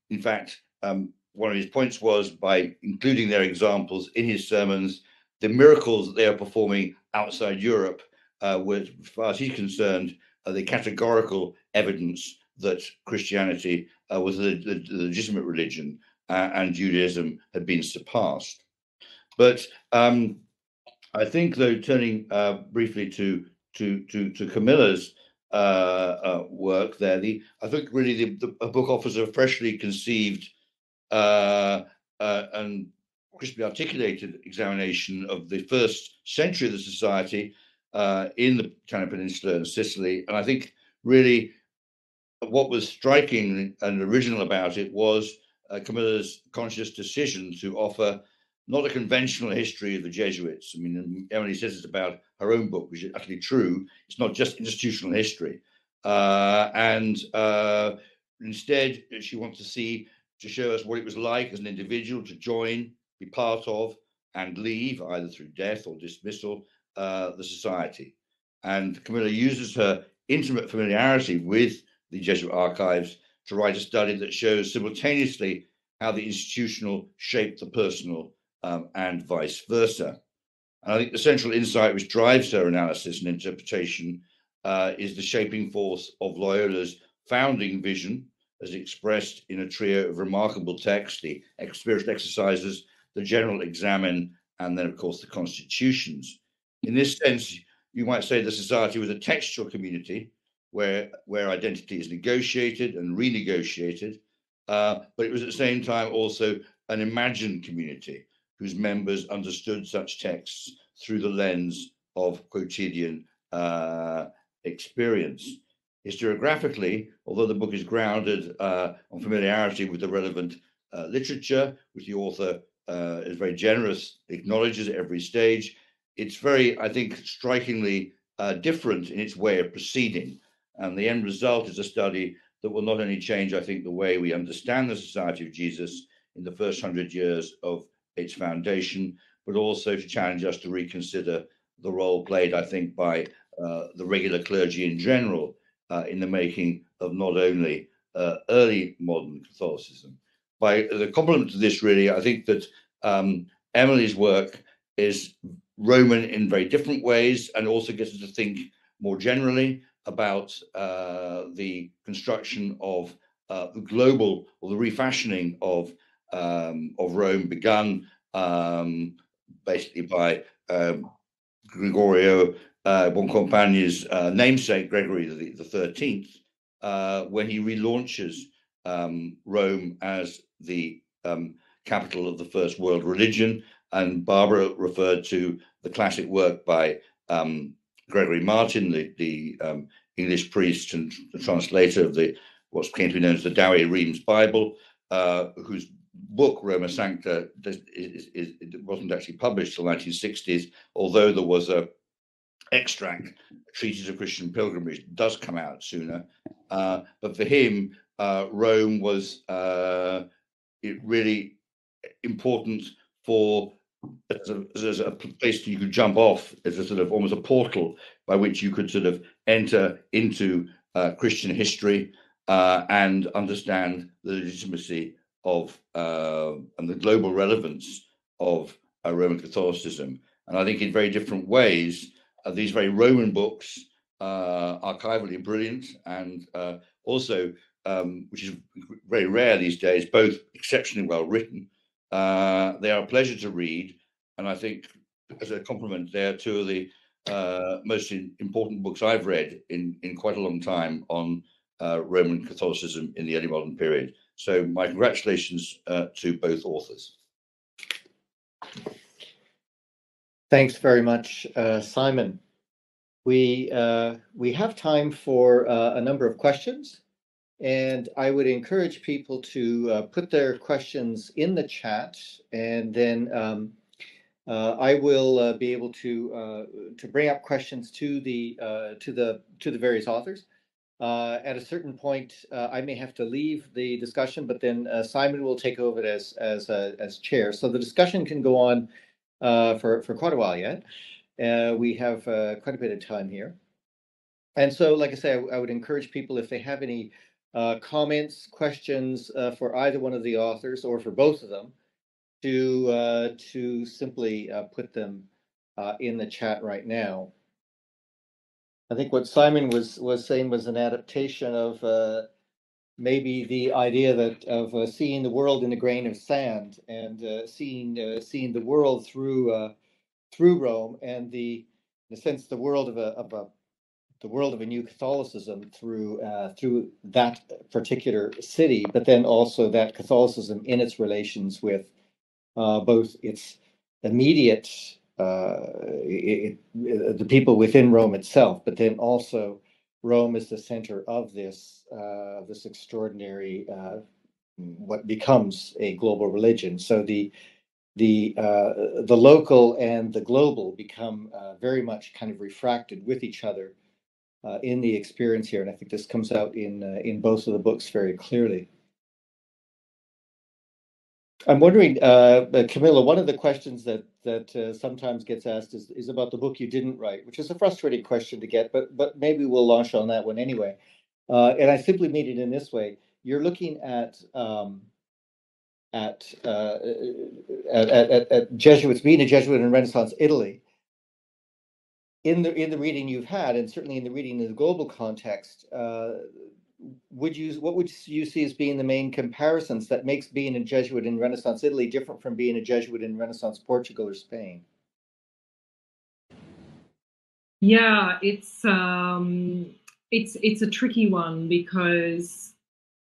Speaker 6: in fact, one of his points was, by including their examples in his sermons, the miracles that they are performing outside Europe were, as far as he's concerned, the categorical evidence that Christianity was the legitimate religion and Judaism had been surpassed. But I think, though, turning briefly to Camilla's work there, I think really the book offers a freshly conceived and crisply articulated examination of the first century of the society in the Italian Peninsula and Sicily. And I think really what was striking and original about it was Camilla's conscious decision to offer not a conventional history of the Jesuits. I mean, Emily says it's about her own book, which is utterly true. It's not just institutional history. And instead, she wants to show us what it was like as an individual to join, be part of, and leave, either through death or dismissal, the society. And Camilla uses her intimate familiarity with the Jesuit archives to write a study that shows simultaneously how the institutional shaped the personal, and vice versa. And I think the central insight which drives her analysis and interpretation is the shaping force of Loyola's founding vision, as expressed in a trio of remarkable texts: the spiritual exercises, the general examen, and then, of course, the constitutions. In this sense, you might say the society was a textual community where identity is negotiated and renegotiated, but it was at the same time also an imagined community whose members understood such texts through the lens of quotidian experience. Historiographically, although the book is grounded on familiarity with the relevant literature, which the author is very generous, acknowledges at every stage, it's very, I think, strikingly different in its way of proceeding. And the end result is a study that will not only change, I think, the way we understand the Society of Jesus in the first 100 years of its foundation, but also to challenge us to reconsider the role played, I think, by the regular clergy in general in the making of not only early modern Catholicism. By the complement to this, really, I think that Emily's work is Roman in very different ways, and also gets us to think more generally about the construction of the global, or the refashioning of Rome, begun basically by Gregorio Boncompagni's namesake, Gregory the 13th, when he relaunches Rome as the capital of the first world religion. And Barbara referred to the classic work by Gregory Martin, the English priest and the translator of what came to be known as the Douay Rheims Bible, whose book Roma Sancta it wasn't actually published till 1960s, although there was a extract, Treatise of Christian Pilgrimage, does come out sooner. But for him, Rome was really important for as a place you could jump off, as a sort of almost a portal by which you could sort of enter into Christian history and understand the legitimacy of and the global relevance of Roman Catholicism. And I think in very different ways, these very Roman books, archivally brilliant, and also, which is very rare these days, both exceptionally well written. They are a pleasure to read, and I think, as a compliment, they are two of the most important books I've read in quite a long time on Roman Catholicism in the early modern period. So my congratulations to both authors.
Speaker 1: Thanks very much, Simon. We have time for a number of questions, and I would encourage people to put their questions in the chat, and then I will be able to bring up questions to the various authors. At a certain point, I may have to leave the discussion, but then Simon will take over it as chair. So the discussion can go on for quite a while yet. We have quite a bit of time here. And so, like I say, I would encourage people, if they have any comments, questions for either one of the authors or for both of them, to simply put them in the chat right now. I think what Simon was saying was an adaptation of maybe the idea that of seeing the world in a grain of sand, and seeing the world through Rome, and in a sense the world of a new Catholicism through that particular city, but then also that Catholicism in its relations with both its immediate the people within Rome itself, but then also Rome is the center of this extraordinary what becomes a global religion. So the local and the global become very much kind of refracted with each other in the experience here, and I think this comes out in both of the books very clearly. I'm wondering, Camilla, one of the questions that sometimes gets asked is about the book you didn't write, which is a frustrating question to get, but maybe we'll launch on that one anyway. And I simply mean it in this way: you're looking at Jesuits, being a Jesuit in Renaissance Italy. In the reading you've had, and certainly in the reading in the global context, what would you see as being the main comparisons that makes being a Jesuit in Renaissance Italy different from being a Jesuit in Renaissance Portugal or Spain?
Speaker 5: Yeah, it's a tricky one, because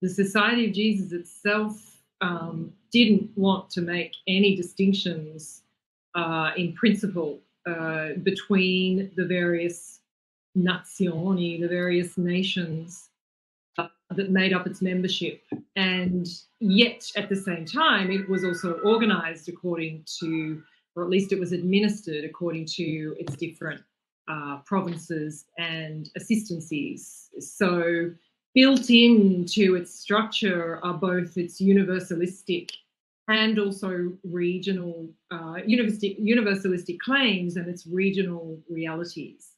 Speaker 5: the Society of Jesus itself didn't want to make any distinctions in principle between the various nazioni, the various nations that made up its membership. And yet, at the same time, it was also organised according to, or at least it was administered according to its different provinces and assistancies. So built into its structure are both its universalistic and also regional, universalistic claims and its regional realities.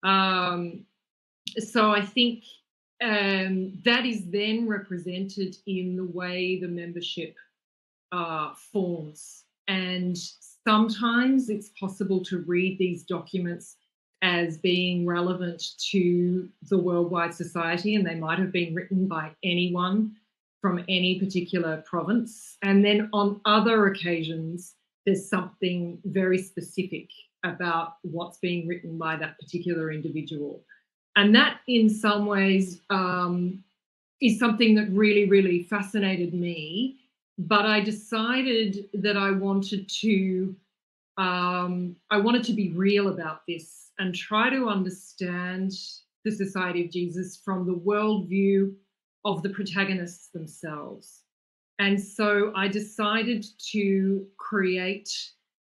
Speaker 5: So I think that is then represented in the way the membership forms. And sometimes it's possible to read these documents as being relevant to the worldwide society, and they might have been written by anyone from any particular province. And then on other occasions, there's something very specific about what's being written by that particular individual. And that, in some ways, is something that really, really fascinated me. But I decided that I wanted to be real about this and try to understand the Society of Jesus from the worldview of the protagonists themselves. And so I decided to create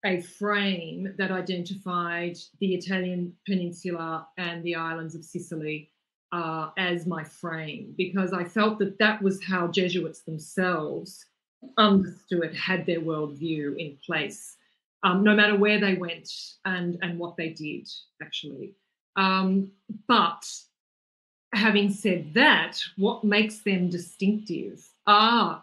Speaker 5: a frame that identified the Italian peninsula and the islands of Sicily as my frame, because I felt that that was how Jesuits themselves understood, had their worldview in place, no matter where they went and what they did, actually. But having said that, what makes them distinctive?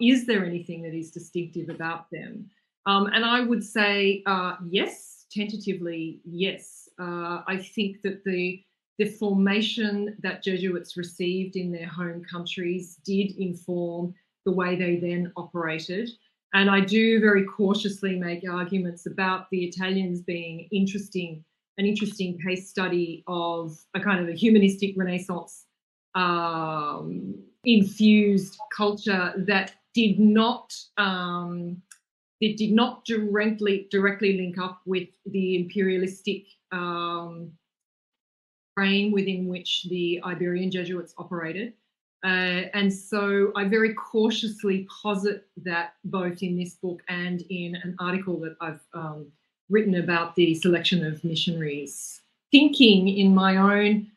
Speaker 5: Is there anything that is distinctive about them? And I would say yes, tentatively, yes. I think that the formation that Jesuits received in their home countries did inform the way they then operated. And I do very cautiously make arguments about the Italians being an interesting case study of a kind of a humanistic Renaissance infused culture that did not directly link up with the imperialistic frame within which the Iberian Jesuits operated. And so I very cautiously posit that both in this book and in an article that I've written about the selection of missionaries, thinking in my own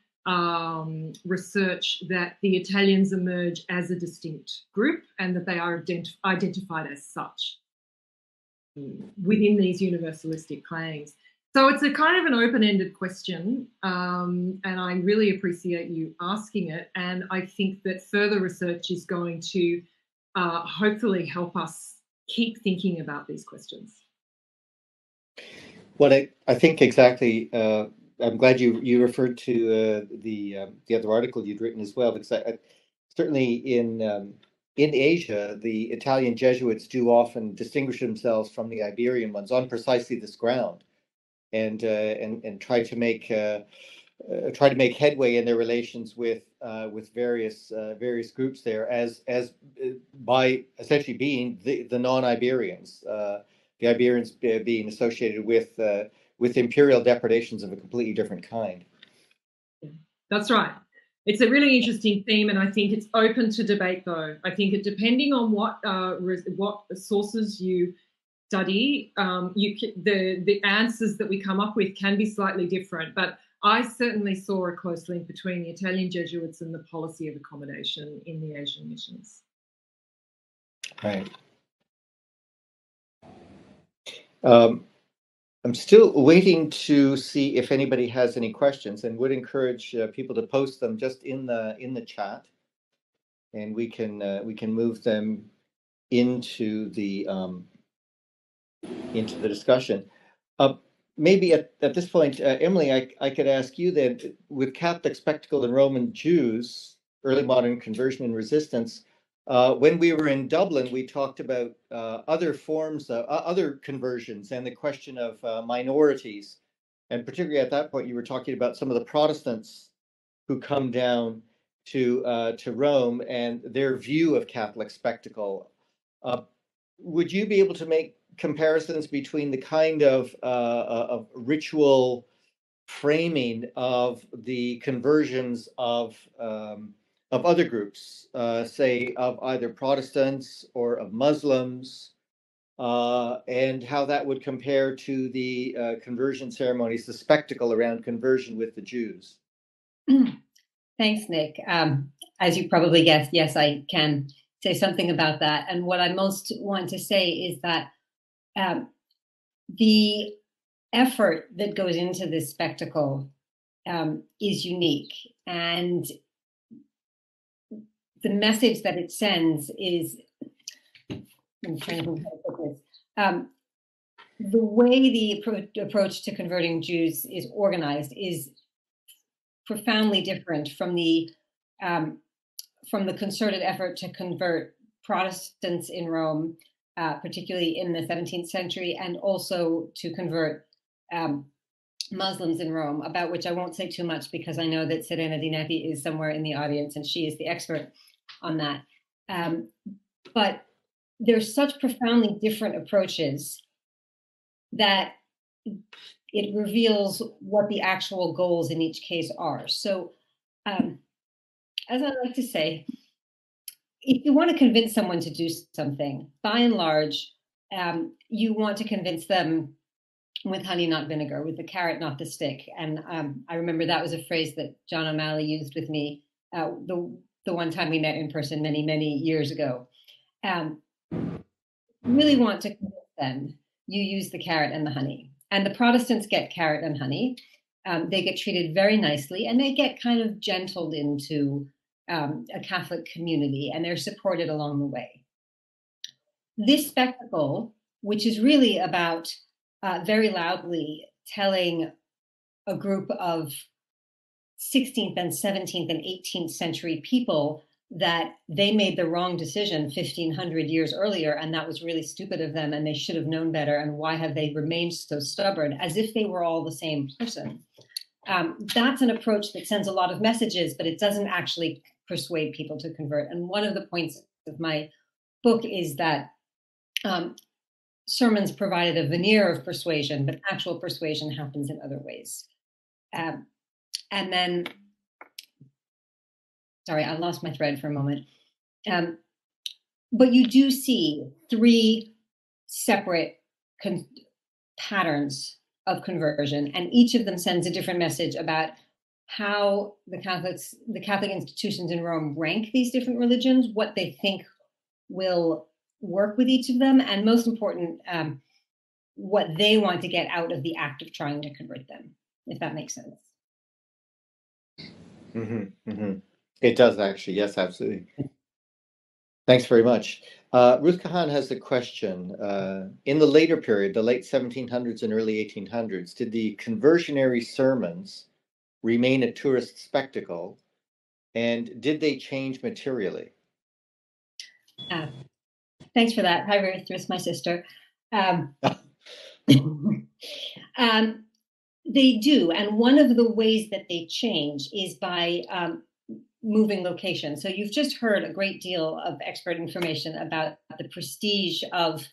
Speaker 5: research that the Italians emerge as a distinct group and that they are identified as such within these universalistic claims. So it's a kind of an open-ended question, and I really appreciate you asking it. And I think that further research is going to hopefully help us keep thinking about these questions.
Speaker 1: Well, I think exactly. I'm glad you referred to the other article you'd written as well, because I certainly in Asia, the Italian Jesuits do often distinguish themselves from the Iberian ones on precisely this ground, and try to make headway in their relations with various groups there, as by essentially being the non-Iberians, the Iberians being associated with imperial depredations of a completely different kind.
Speaker 5: That's right. It's a really interesting theme, and I think it's open to debate, though. I think depending on what sources you study, the answers that we come up with can be slightly different. But I certainly saw a close link between the Italian Jesuits and the policy of accommodation in the Asian missions.
Speaker 1: Right. I'm still waiting to see if anybody has any questions, and would encourage people to post them just in the chat, and we can move them into the discussion. Maybe at this point, Emily, I could ask you then, with Catholic spectacle and Roman Jews, early modern conversion and resistance. When we were in Dublin, we talked about other forms, other conversions, and the question of minorities. And particularly at that point, you were talking about some of the Protestants who come down to Rome and their view of Catholic spectacle. would you be able to make comparisons between the kind of ritual framing of the conversions of other groups, say of either Protestants or of Muslims, and how that would compare to the conversion ceremonies, the spectacle around conversion with the Jews?
Speaker 4: Thanks, Nick. As you probably guessed, yes, I can say something about that. And what I most want to say is that the effort that goes into this spectacle is unique. And the message that it sends is, I'm trying to think how to put this. The way the approach to converting Jews is organized is profoundly different from the concerted effort to convert Protestants in Rome, particularly in the 17th century, and also to convert Muslims in Rome, about which I won't say too much because I know that Serena Dinetti is somewhere in the audience and she is the expert on that. But there's such profoundly different approaches that it reveals what the actual goals in each case are. So, as I like to say, if you want to convince someone to do something, by and large, you want to convince them with honey, not vinegar, with the carrot, not the stick. And I remember that was a phrase that John O'Malley used with me the one time we met in person many, many years ago. Really want to convince them, you use the carrot and the honey. And the Protestants get carrot and honey. They get treated very nicely, and they get kind of gentled into a Catholic community, and they're supported along the way. This spectacle, which is really about very loudly telling a group of 16th and 17th and 18th century people that they made the wrong decision 1,500 years earlier, and that was really stupid of them, and they should have known better, and why have they remained so stubborn, as if they were all the same person. That's an approach that sends a lot of messages, but it doesn't actually persuade people to convert. And one of the points of my book is that sermons provided a veneer of persuasion, but actual persuasion happens in other ways. And then, sorry, I lost my thread for a moment. But you do see three separate patterns of conversion, and each of them sends a different message about how the Catholic institutions in Rome rank these different religions, what they think will work with each of them, and most important, what they want to get out of the act of trying to convert them, if that makes sense.
Speaker 1: Mm-hmm, mm-hmm. It does, actually. Yes, absolutely. Thanks very much. Ruth Kahan has a question. In the later period, the late 1700s and early 1800s, did the conversionary sermons remain a tourist spectacle, and did they change materially?
Speaker 4: Thanks for that. Hi, Ruth, my sister. They do, and one of the ways that they change is by moving location. So you've just heard a great deal of expert information about the prestige of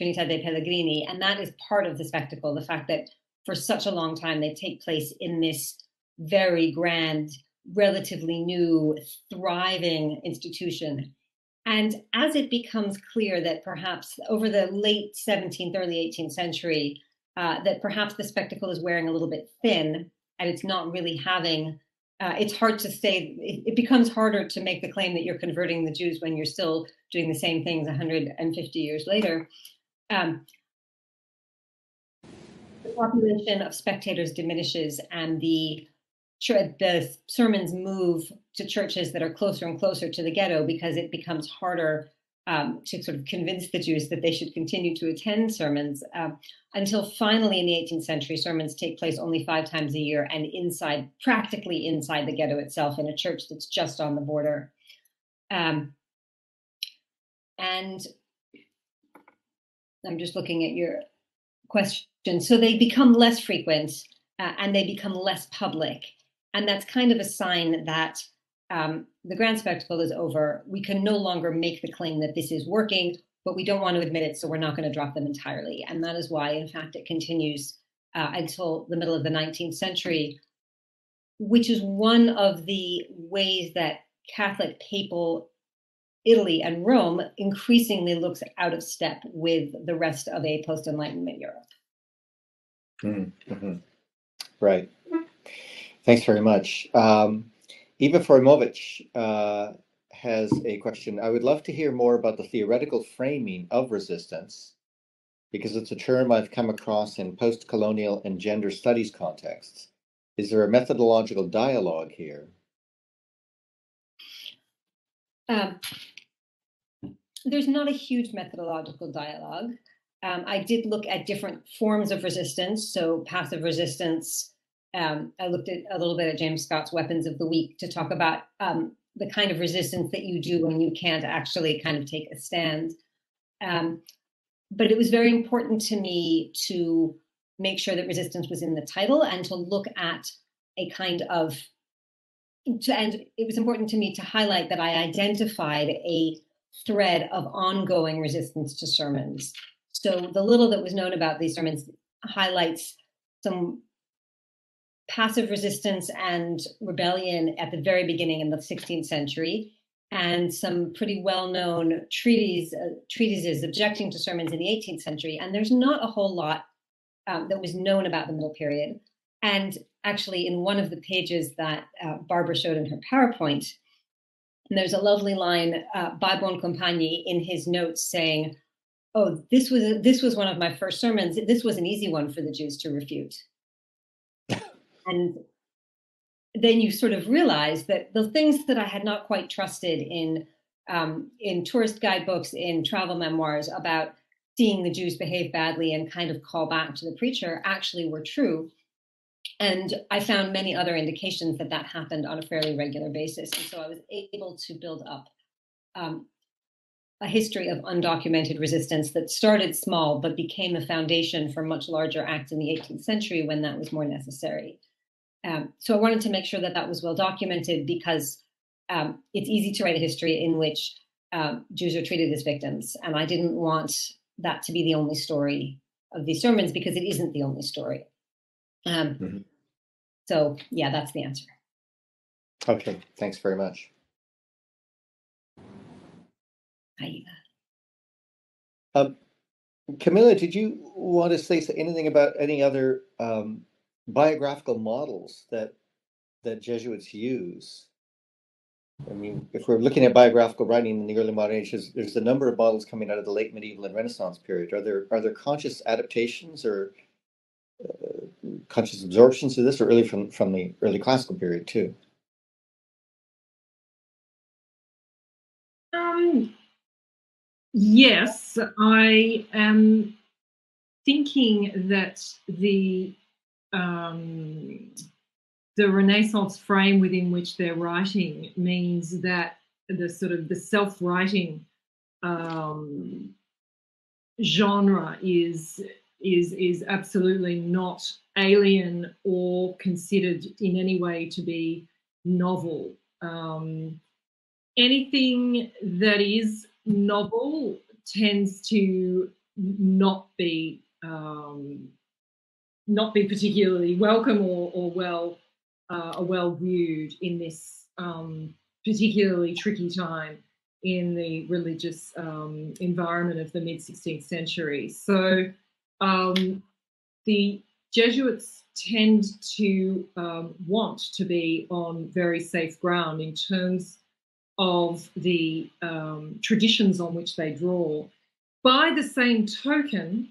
Speaker 4: Trinità dei Pellegrini, and that is part of the spectacle, the fact that for such a long time they take place in this very grand, relatively new, thriving institution. And as it becomes clear that perhaps over the late 17th, early 18th century, that perhaps the spectacle is wearing a little bit thin, and it's not really having, it's hard to say, it becomes harder to make the claim that you're converting the Jews when you're still doing the same things 150 years later. The population of spectators diminishes, and the sermons move to churches that are closer and closer to the ghetto, because it becomes harder to sort of convince the Jews that they should continue to attend sermons, until finally in the 18th century, sermons take place only 5 times a year, and practically inside the ghetto itself, in a church that's just on the border. And I'm just looking at your question. So they become less frequent, and they become less public. And that's kind of a sign that the grand spectacle is over. We can no longer make the claim that this is working. but we don't want to admit it, so we're not going to drop them entirely. And that is why, in fact, it continues until the middle of the 19th century, which is one of the ways that Catholic papal Italy and Rome increasingly looks out of step with the rest of a post-Enlightenment Europe.
Speaker 1: Mm-hmm. Right. Thanks very much. Eva Fromovich has a question. I would love to hear more about the theoretical framing of resistance, because it's a term I've come across in post-colonial and gender studies contexts. Is there a methodological dialogue here?
Speaker 4: There's not a huge methodological dialogue. I did look at different forms of resistance. So passive resistance, I looked at a little bit at James Scott's Weapons of the Weak to talk about the kind of resistance that you do when you can't actually kind of take a stand. But it was very important to me to make sure that resistance was in the title and to look at a kind of, and it was important to me to highlight that I identified a thread of ongoing resistance to sermons. So the little that was known about these sermons highlights some passive resistance and rebellion at the very beginning in the 16th century, and some pretty well-known treatises objecting to sermons in the 18th century. And there's not a whole lot that was known about the middle period. And actually, in one of the pages that Barbara showed in her PowerPoint, and there's a lovely line by Boncompagni in his notes saying, "Oh, this was one of my first sermons. This was an easy one for the Jews to refute." And then you sort of realize that the things that I had not quite trusted in tourist guidebooks, in travel memoirs about seeing the Jews behave badly and kind of call back to the preacher actually were true. And I found many other indications that that happened on a fairly regular basis. And so I was able to build up a history of undocumented resistance that started small, but became a foundation for much larger acts in the 18th century when that was more necessary. So I wanted to make sure that that was well documented, because it's easy to write a history in which Jews are treated as victims. And I didn't want that to be the only story of these sermons, because it isn't the only story. So yeah, that's the answer.
Speaker 1: Okay, thanks very much. Camilla, did you want to say anything about any other biographical models that Jesuits use? I mean, if we're looking at biographical writing in the early modern ages, there's a number of models coming out of the late medieval and Renaissance period. Are there conscious adaptations or conscious absorptions of this, or early from the early classical period too?
Speaker 5: Yes, I am thinking that the Renaissance frame within which they're writing means that the sort of the self-writing genre is absolutely not alien or considered in any way to be novel. Anything that is novel tends to not be particularly welcome or well viewed in this particularly tricky time in the religious environment of the mid-16th century. So the Jesuits tend to want to be on very safe ground in terms of the traditions on which they draw. By the same token,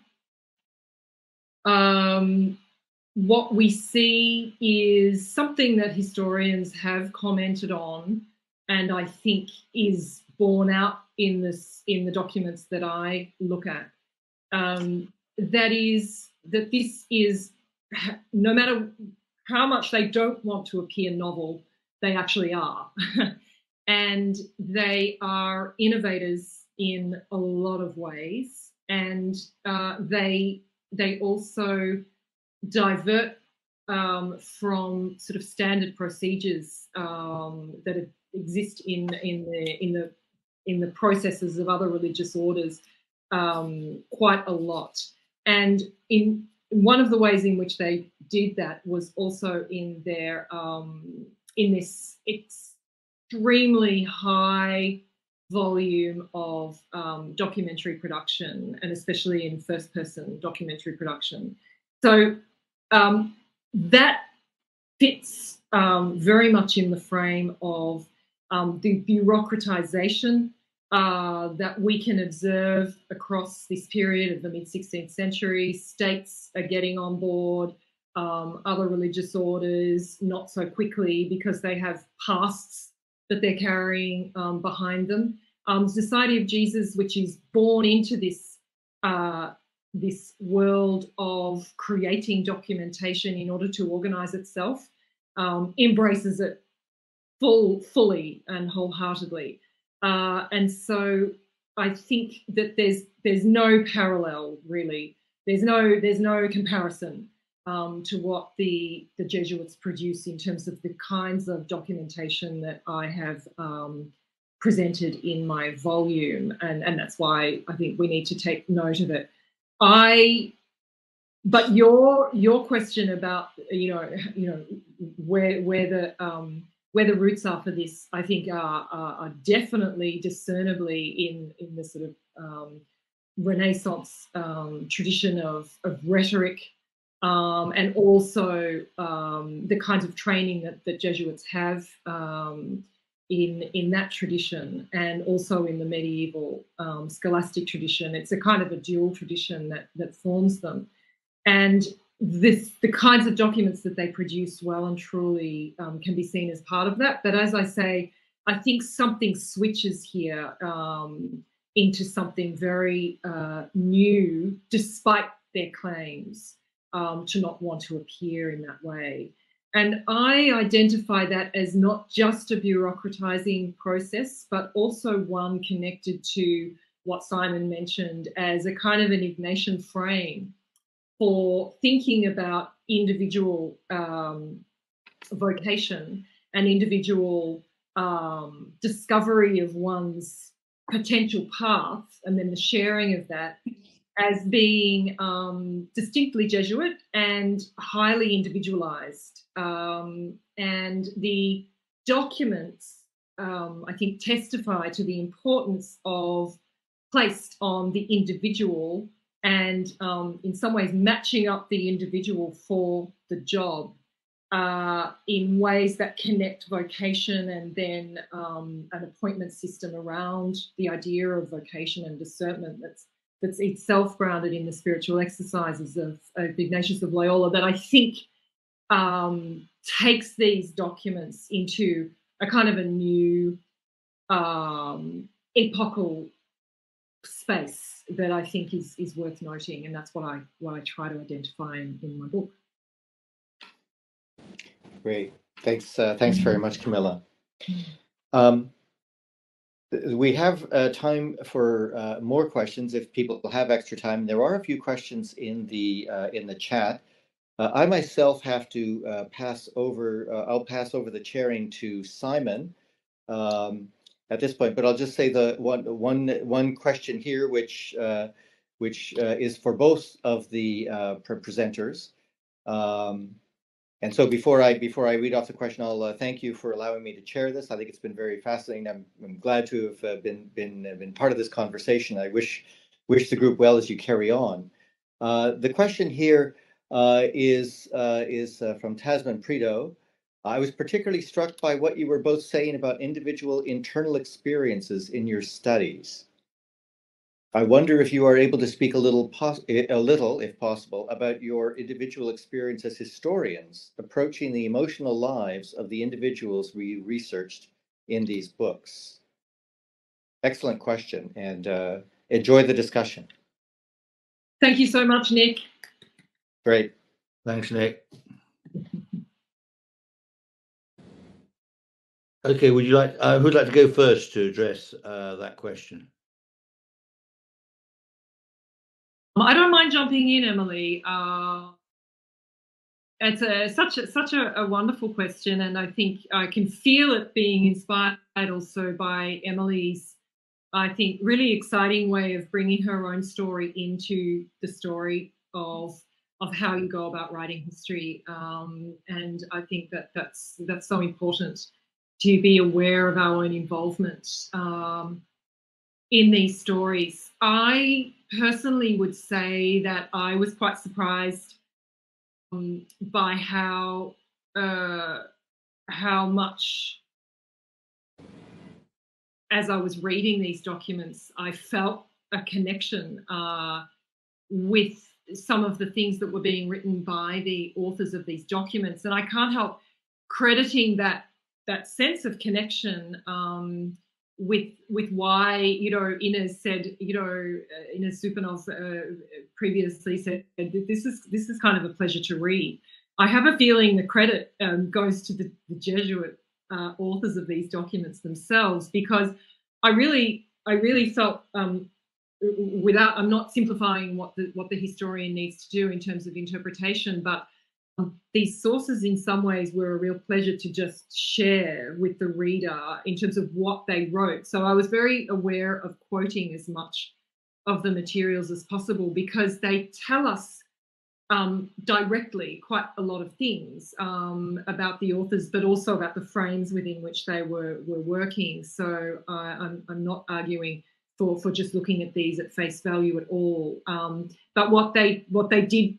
Speaker 5: what we see is something that historians have commented on, and I think is borne out in the documents that I look at. That is that this is, no matter how much they don't want to appear novel, they actually are. And they are innovators in a lot of ways, and they also divert from sort of standard procedures that exist in the processes of other religious orders quite a lot. And in one of the ways in which they did that was also in their in this extremely high volume of documentary production, and especially in first-person documentary production. So that fits very much in the frame of the bureaucratization that we can observe across this period of the mid-16th century. States are getting on board, other religious orders not so quickly because they have pasts that they're carrying behind them. Society of Jesus, which is born into this this world of creating documentation in order to organize itself, embraces it fully and wholeheartedly. And so I think that there's no parallel, really. There's no comparison to what the Jesuits produce in terms of the kinds of documentation that I have presented in my volume, and that's why I think we need to take note of it. But your question about where the roots are for this, I think are definitely discernibly in the sort of Renaissance tradition of rhetoric, and also the kinds of training that Jesuits have in that tradition, and also in the medieval scholastic tradition. It's a kind of a dual tradition that forms them. And the kinds of documents that they produce well and truly can be seen as part of that. But as I say, I think something switches here into something very new, despite their claims to not want to appear in that way. And I identify that as not just a bureaucratizing process, but also one connected to what Simon mentioned as a kind of an Ignatian frame for thinking about individual vocation and individual discovery of one's potential path, and then the sharing of that as being distinctly Jesuit and highly individualized. And the documents, I think, testify to the importance of placed on the individual, and in some ways matching up the individual for the job in ways that connect vocation and then an appointment system around the idea of vocation and discernment that's itself grounded in the spiritual exercises of Ignatius of Loyola, that I think takes these documents into a kind of a new epochal space that I think is worth noting, and that's what I try to identify in my book.
Speaker 1: Great, thanks very much, Camilla. We have time for more questions if people have extra time. There are a few questions in the chat. I myself have to pass over. I'll pass over the chairing to Simon at this point, but I'll just say the one question here, which is for both of the presenters. And so before I read off the question, I'll thank you for allowing me to chair this. I think it's been very fascinating. I'm glad to have been part of this conversation. I wish the group well as you carry on. The question here is from Tasman Prido. I was particularly struck by what you were both saying about individual internal experiences in your studies. I wonder if you are able to speak a little, if possible, about your individual experience as historians approaching the emotional lives of the individuals we researched in these books. Excellent question, and enjoy the discussion.
Speaker 5: Thank you so much, Nick.
Speaker 1: Great.
Speaker 6: Thanks, Nick. Okay, would you like? Who'd like to go first to address that question?
Speaker 5: I don't mind jumping in, Emily. It's such a wonderful question, and I think I can feel it being inspired also by Emily's I think, really exciting way of bringing her own story into the story of how you go about writing history. And I think that that's so important, to be aware of our own involvement in these stories. I personally would say that I was quite surprised by how much, as I was reading these documents, I felt a connection with some of the things that were being written by the authors of these documents. And I can't help crediting that sense of connection with why, Ines said, Ines Županov previously said, this is kind of a pleasure to read. I have a feeling the credit goes to the Jesuit authors of these documents themselves, because I really felt, I'm not simplifying what the historian needs to do in terms of interpretation, but these sources in some ways were a real pleasure to just share with the reader in terms of what they wrote. So I was very aware of quoting as much of the materials as possible, because they tell us directly quite a lot of things about the authors, but also about the frames within which they were working. So I'm not arguing for just looking at these at face value at all. But what they did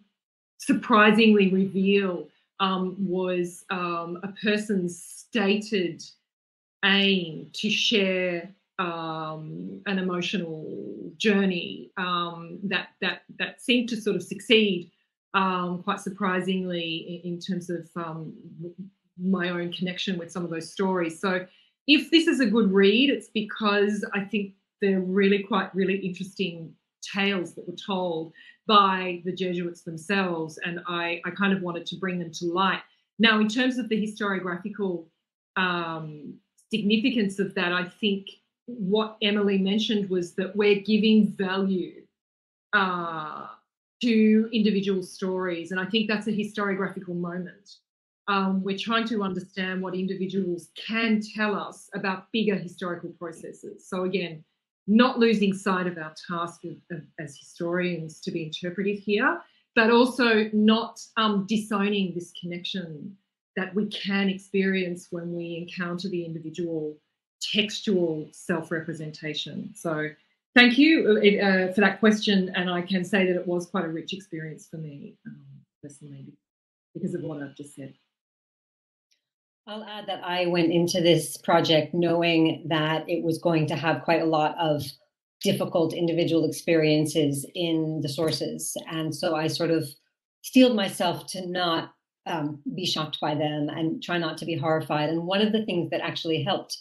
Speaker 5: surprisingly reveal was a person's stated aim to share an emotional journey that seemed to sort of succeed quite surprisingly in terms of my own connection with some of those stories. So if this is a good read, it's because I think they're really interesting tales that were told by the Jesuits themselves, and I kind of wanted to bring them to light. Now, in terms of the historiographical significance of that, I think what Emily mentioned was that we're giving value to individual stories, and I think that's a historiographical moment. We're trying to understand what individuals can tell us about bigger historical processes. So again, not losing sight of our task as historians to be interpretive here, but also not disowning this connection that we can experience when we encounter the individual textual self-representation. So thank you for that question, and I can say that it was quite a rich experience for me personally because of what I've just said.
Speaker 4: I'll add that I went into this project knowing that it was going to have quite a lot of difficult individual experiences in the sources. And so I sort of steeled myself to not be shocked by them and try not to be horrified. And one of the things that actually helped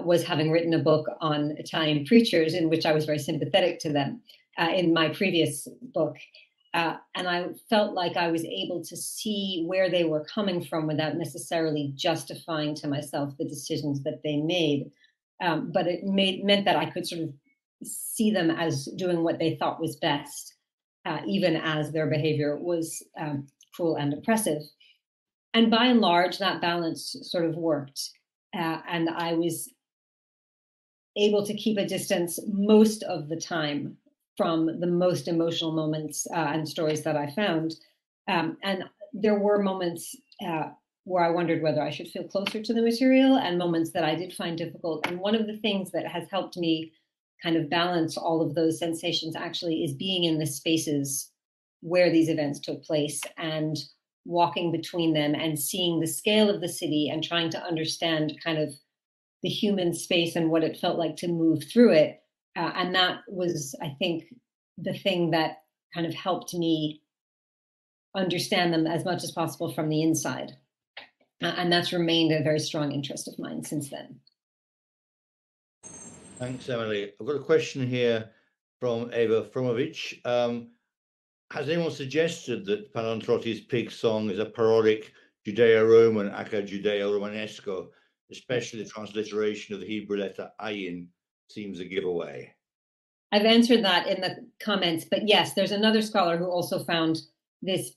Speaker 4: was having written a book on Italian preachers, in which I was very sympathetic to them in my previous book. And I felt like I was able to see where they were coming from without necessarily justifying to myself the decisions that they made. But it meant that I could sort of see them as doing what they thought was best, even as their behavior was cruel and oppressive. And by and large, that balance sort of worked. And I was able to keep a distance most of the time from the most emotional moments and stories that I found. And there were moments where I wondered whether I should feel closer to the material, and moments that I did find difficult. And one of the things that has helped me kind of balance all of those sensations actually is being in the spaces where these events took place and walking between them and seeing the scale of the city and trying to understand kind of the human space and what it felt like to move through it. And that was, I think, the thing that kind of helped me understand them as much as possible from the inside. And that's remained a very strong interest of mine since then.
Speaker 6: Thanks, Emily. I've got a question here from Eva Fromovich. Has anyone suggested that Panantrotti's pig song is a parodic Judeo-Roman aka Judeo-Romanesco, especially the transliteration of the Hebrew letter ayin seems a giveaway?
Speaker 4: I've answered that in the comments, but yes, there's another scholar who also found this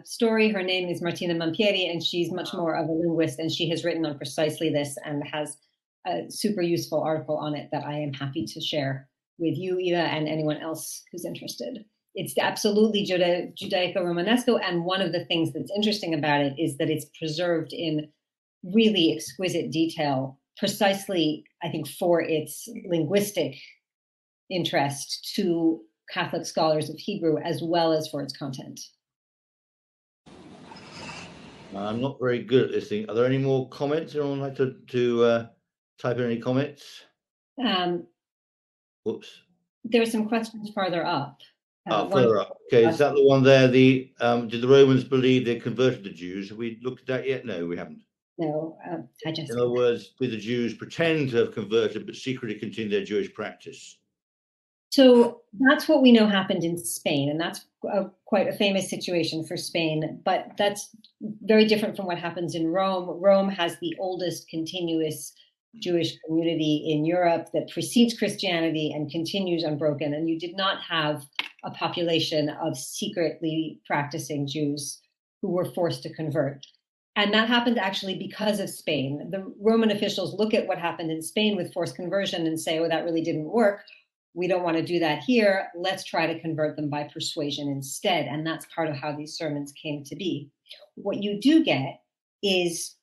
Speaker 4: story. Her name is Martina Mampieri, and she's much more of a linguist, and she has written on precisely this and has a super useful article on it that I am happy to share with you, Eva, and anyone else who's interested. It's absolutely Judaico-Romanesco, and one of the things that's interesting about it is that it's preserved in really exquisite detail, precisely, I think, for its linguistic interest to Catholic scholars of Hebrew, as well as for its content.
Speaker 6: I'm not very good at this thing. Are there any more comments? Anyone like to type in any comments? Whoops.
Speaker 4: There are some questions farther up.
Speaker 6: Further up. Okay, is that the one there? Did the Romans believe they converted the Jews? Have we looked at that yet? No, we haven't.
Speaker 4: No, I just.
Speaker 6: In other words, did the Jews pretend to have converted but secretly continue their Jewish practice?
Speaker 4: So that's what we know happened in Spain, and that's quite a famous situation for Spain, but that's very different from what happens in Rome. Rome has the oldest continuous Jewish community in Europe that precedes Christianity and continues unbroken, and you did not have a population of secretly practicing Jews who were forced to convert. And that happened actually because of Spain. The Roman officials look at what happened in Spain with forced conversion and say, oh, that really didn't work. We don't want to do that here. Let's try to convert them by persuasion instead. And that's part of how these sermons came to be. What you do get is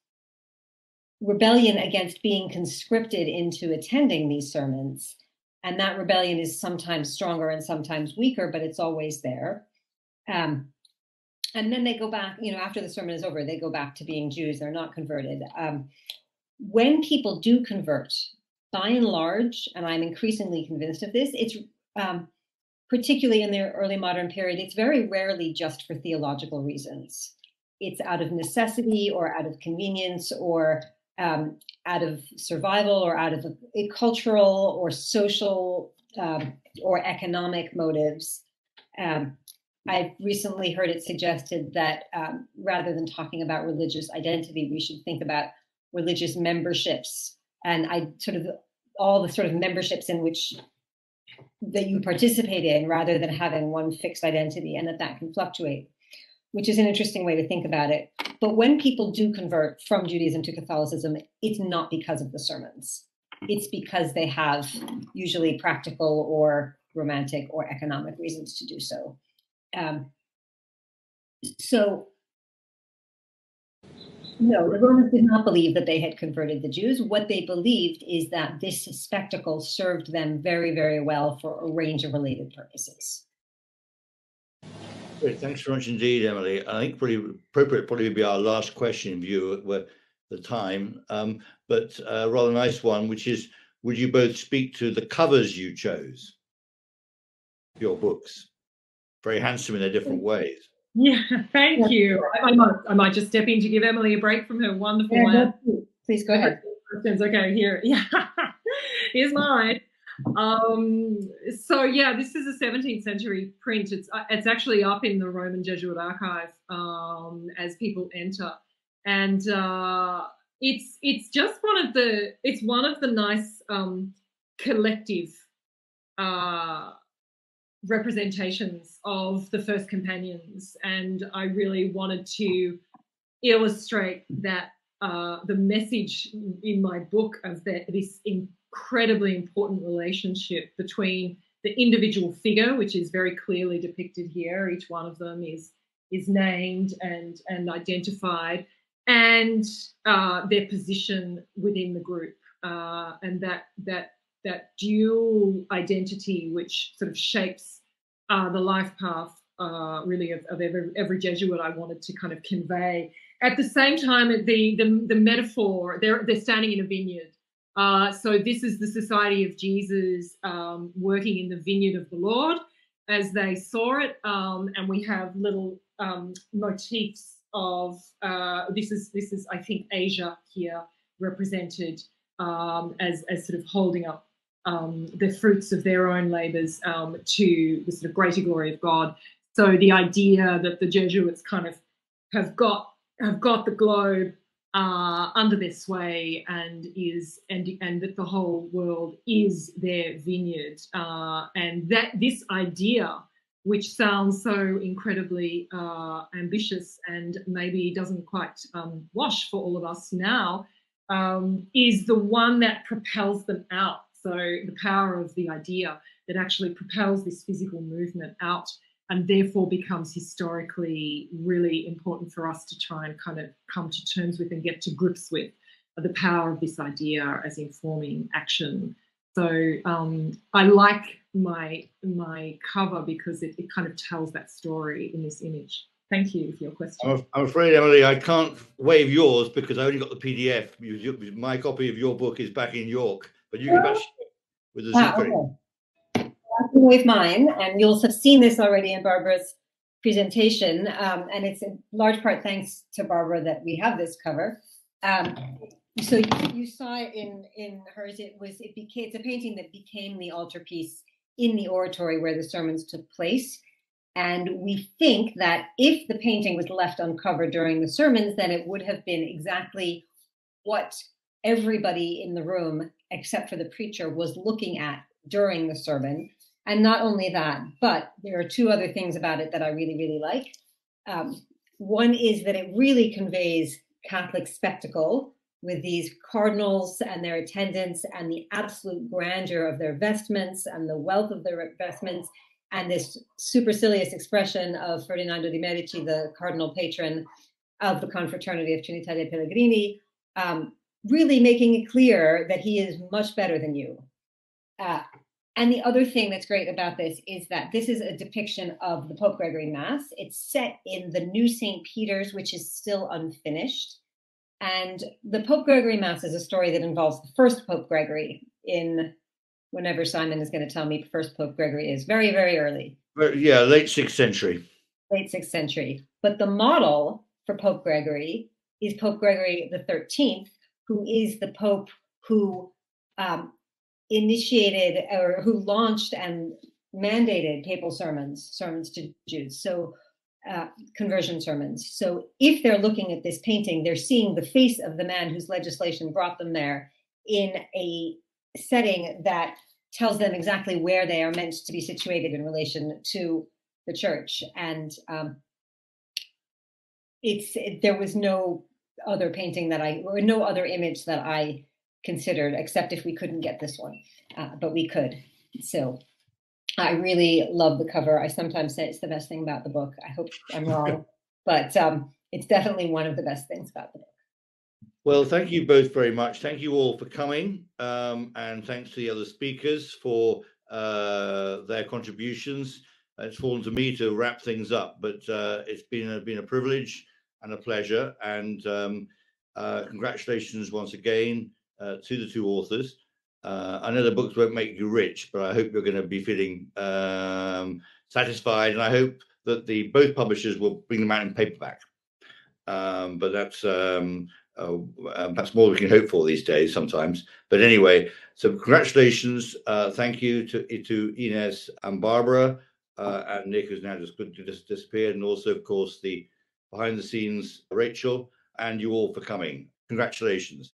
Speaker 4: rebellion against being conscripted into attending these sermons. And that rebellion is sometimes stronger and sometimes weaker, but it's always there. And then they go back, after the sermon is over, they go back to being Jews. They're not converted. When people do convert, by and large, and I'm increasingly convinced of this, it's particularly in the early modern period, it's very rarely just for theological reasons. It's out of necessity or out of convenience or out of survival or out of a cultural or social or economic motives. I've recently heard it suggested that rather than talking about religious identity, we should think about religious memberships and all the sort of memberships in which that you participate in rather than having one fixed identity, and that can fluctuate, which is an interesting way to think about it. But when people do convert from Judaism to Catholicism, it's not because of the sermons. It's because they have usually practical or romantic or economic reasons to do so. No, the Romans did not believe that they had converted the Jews. What they believed is that this spectacle served them very, very well for a range of related purposes.
Speaker 6: Great, thanks very much indeed, Emily. I think pretty appropriate probably be our last question in view of the time, but a rather nice one, which is, would you both speak to the covers you chose for your books? Very handsome in their different ways.
Speaker 5: Yeah, thank you. I might just step in to give Emily a break from her wonderful
Speaker 4: Please go ahead.
Speaker 5: Questions. Okay, here. Yeah, here's mine. So yeah, this is a 17th century print. It's actually up in the Roman Jesuit archive as people enter, and it's just one of the nice collective representations of the first companions, and I really wanted to illustrate that the message in my book of this incredibly important relationship between the individual figure, which is very clearly depicted here. Each one of them is named and identified, and their position within the group, and that dual identity which sort of shapes the life path really of every Jesuit I wanted to kind of convey. At the same time, the metaphor, they're standing in a vineyard. So this is the Society of Jesus working in the vineyard of the Lord as they saw it, and we have little motifs of this is I think Asia here represented as sort of holding up the fruits of their own labours to the sort of greater glory of God. So the idea that the Jesuits kind of have got the globe under their sway and that the whole world is their vineyard, and that this idea, which sounds so incredibly ambitious and maybe doesn't quite wash for all of us now, is the one that propels them out. So the power of the idea that actually propels this physical movement out, and therefore becomes historically really important for us to try and kind of come to terms with and get to grips with the power of this idea as informing action. So I like my cover because it kind of tells that story in this image. Thank you for your question.
Speaker 6: I'm afraid, Emily, I can't wave yours because I only got the PDF. My copy of your book is back in York, but you can share it with the Zoom.
Speaker 4: Okay. I can wave mine, and you'll have seen this already in Barbara's presentation, and it's in large part thanks to Barbara that we have this cover. So you saw it in hers. It's a painting that became the altarpiece in the oratory where the sermons took place. And we think that if the painting was left uncovered during the sermons, then it would have been exactly what everybody in the room, except for the preacher, was looking at during the sermon. And not only that, but there are two other things about it that I really, really like. One is that it really conveys Catholic spectacle with these cardinals and their attendants and the absolute grandeur of their vestments and the wealth of their vestments, and this supercilious expression of Ferdinando de' Medici, the cardinal patron of the Confraternity of Trinità dei Pellegrini, really making it clear that he is much better than you. And the other thing that's great about this is that this is a depiction of the Pope Gregory Mass. It's set in the new St. Peter's, which is still unfinished. And the Pope Gregory Mass is a story that involves the first Pope Gregory in whenever Simon is going to tell me the first Pope Gregory is, very, very early.
Speaker 6: Yeah, late 6th century.
Speaker 4: Late 6th century. But the model for Pope Gregory is Pope Gregory the 13th, who is the Pope who initiated or who launched and mandated papal sermons to Jews, so conversion sermons. So if they're looking at this painting, they're seeing the face of the man whose legislation brought them there in a setting that tells them exactly where they are meant to be situated in relation to the church. And there was no other painting or no other image that I considered, except if we couldn't get this one, but we could. So I really love the cover. I sometimes say it's the best thing about the book. I hope I'm wrong, but it's definitely one of the best things about the book.
Speaker 6: Well, thank you both very much. Thank you all for coming, and thanks to the other speakers for their contributions. It's fallen to me to wrap things up, but it's been a privilege and a pleasure. And congratulations once again to the two authors. I know the books won't make you rich, but I hope you're going to be feeling satisfied, and I hope that both publishers will bring them out in paperback. But that's perhaps more we can hope for these days sometimes. But anyway, so congratulations. Thank you to Ines and Barbara, and Nick, who's now just disappeared, and also, of course, the behind the scenes Rachel, and you all for coming. Congratulations.